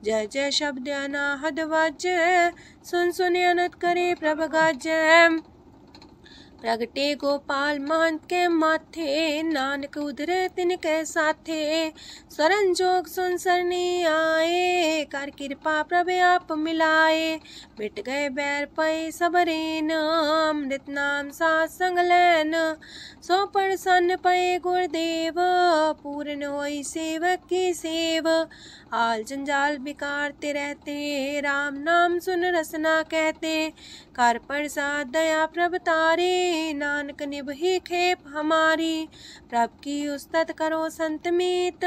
जय जय शब्द अनाहद वाजय, सुन सुन अनत करे प्रभ गाजय। प्रगटे गोपाल महंत के माथे, नानक उधर तिनके साथे। स्वरन जोग सुन सरनी आए, कर कृपा प्रभ आप मिलाए। मिट गए बैर पै सबरेन, अमृत नाम साथ संग लैन। सो प्रसन्न पै गुरुदेव, पूर्ण होई सेवक की सेव। आल जंजाल बिकारते रहते, राम नाम सुन रसना कहते। कर प्रसाद दया प्रभ तारे, नानक निभहि खेप हमारी। प्रभ की उस्तत करो संत मीत,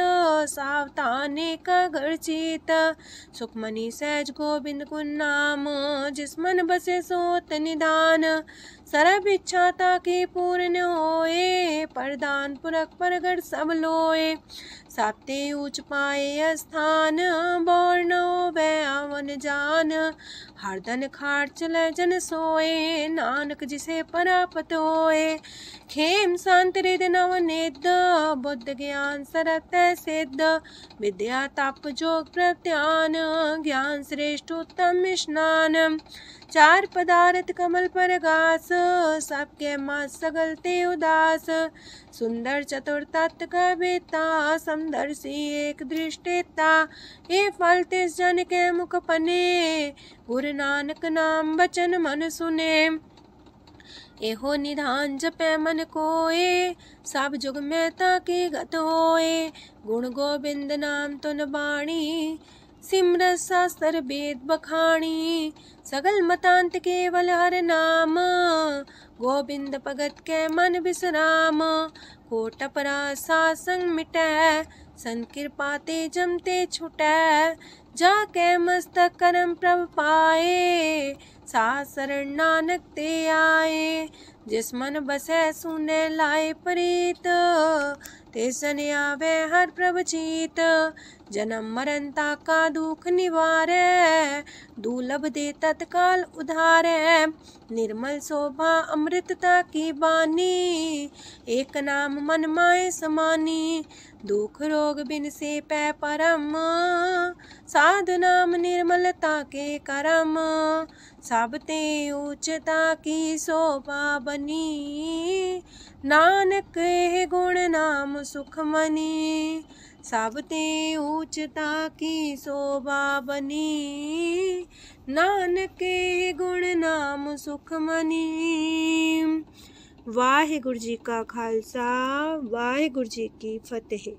सावधाने का घर चीत। सुखमनी सहज गोविंद गुण नाम, जिस मन बसे सोत निधान। सर्व इच्छा ताकि पूर्ण होए, प्रदान पुरख परगट सब लोए। साप्ते ऊंच पाए स्थान, बोर न होवे आवन जान। हरदन खाट चले जन सोए, नानक जिसे परापत होए। खेम शांत हृदय नवनिध, बुद्ध ज्ञान सरत सिद्ध। विद्या तप जोग प्रत्यान, ज्ञान श्रेष्ठ उत्तम स्नान। चार पदार्थ कमल पर घास, सबके मास सगलते उदास। सुंदर चतुर तत्व का बेता, समदर्शी एक दृष्टिता। ये फल तिस जन के मुख पने, गुरु नानक नाम बचन मन सुने। एहो निधान जपे मन कोए, सब जुग में ताकि गत होए। गुण गोविंद नाम तुन बाणी, सिमरत शास्त्र वेद बखाणी। सगल मतांत केवल हर नाम, गोविंद भगत के मन विश्राम। कोट अपराध सात संग मिटै, संत कृपा ते जमते छुटै। जाके मस्तक करम प्रभ पाए, साथ शरण नानक ते आए। जिस मन बसै सुने लाए प्रीत, तिस जन आवे हर प्रभ जीत। जन्म मरनता का दुख निवारै, दुर्लभ दे तत्काल उधारै। निर्मल शोभा अमृतता की बानी, एक नाम मन माय समानी। दुख रोग बिन से पै परम, साधु नाम निर्मलता के करम। सब ते उच्चता की शोभा बनी, नानक है गुण नाम सुखमनी। सब ते उच्चता की शोभा बनी, नानक है गुण नाम सुखमनी। वाहिगुरु जी का खालसा, वाहिगुरु जी की फतेह।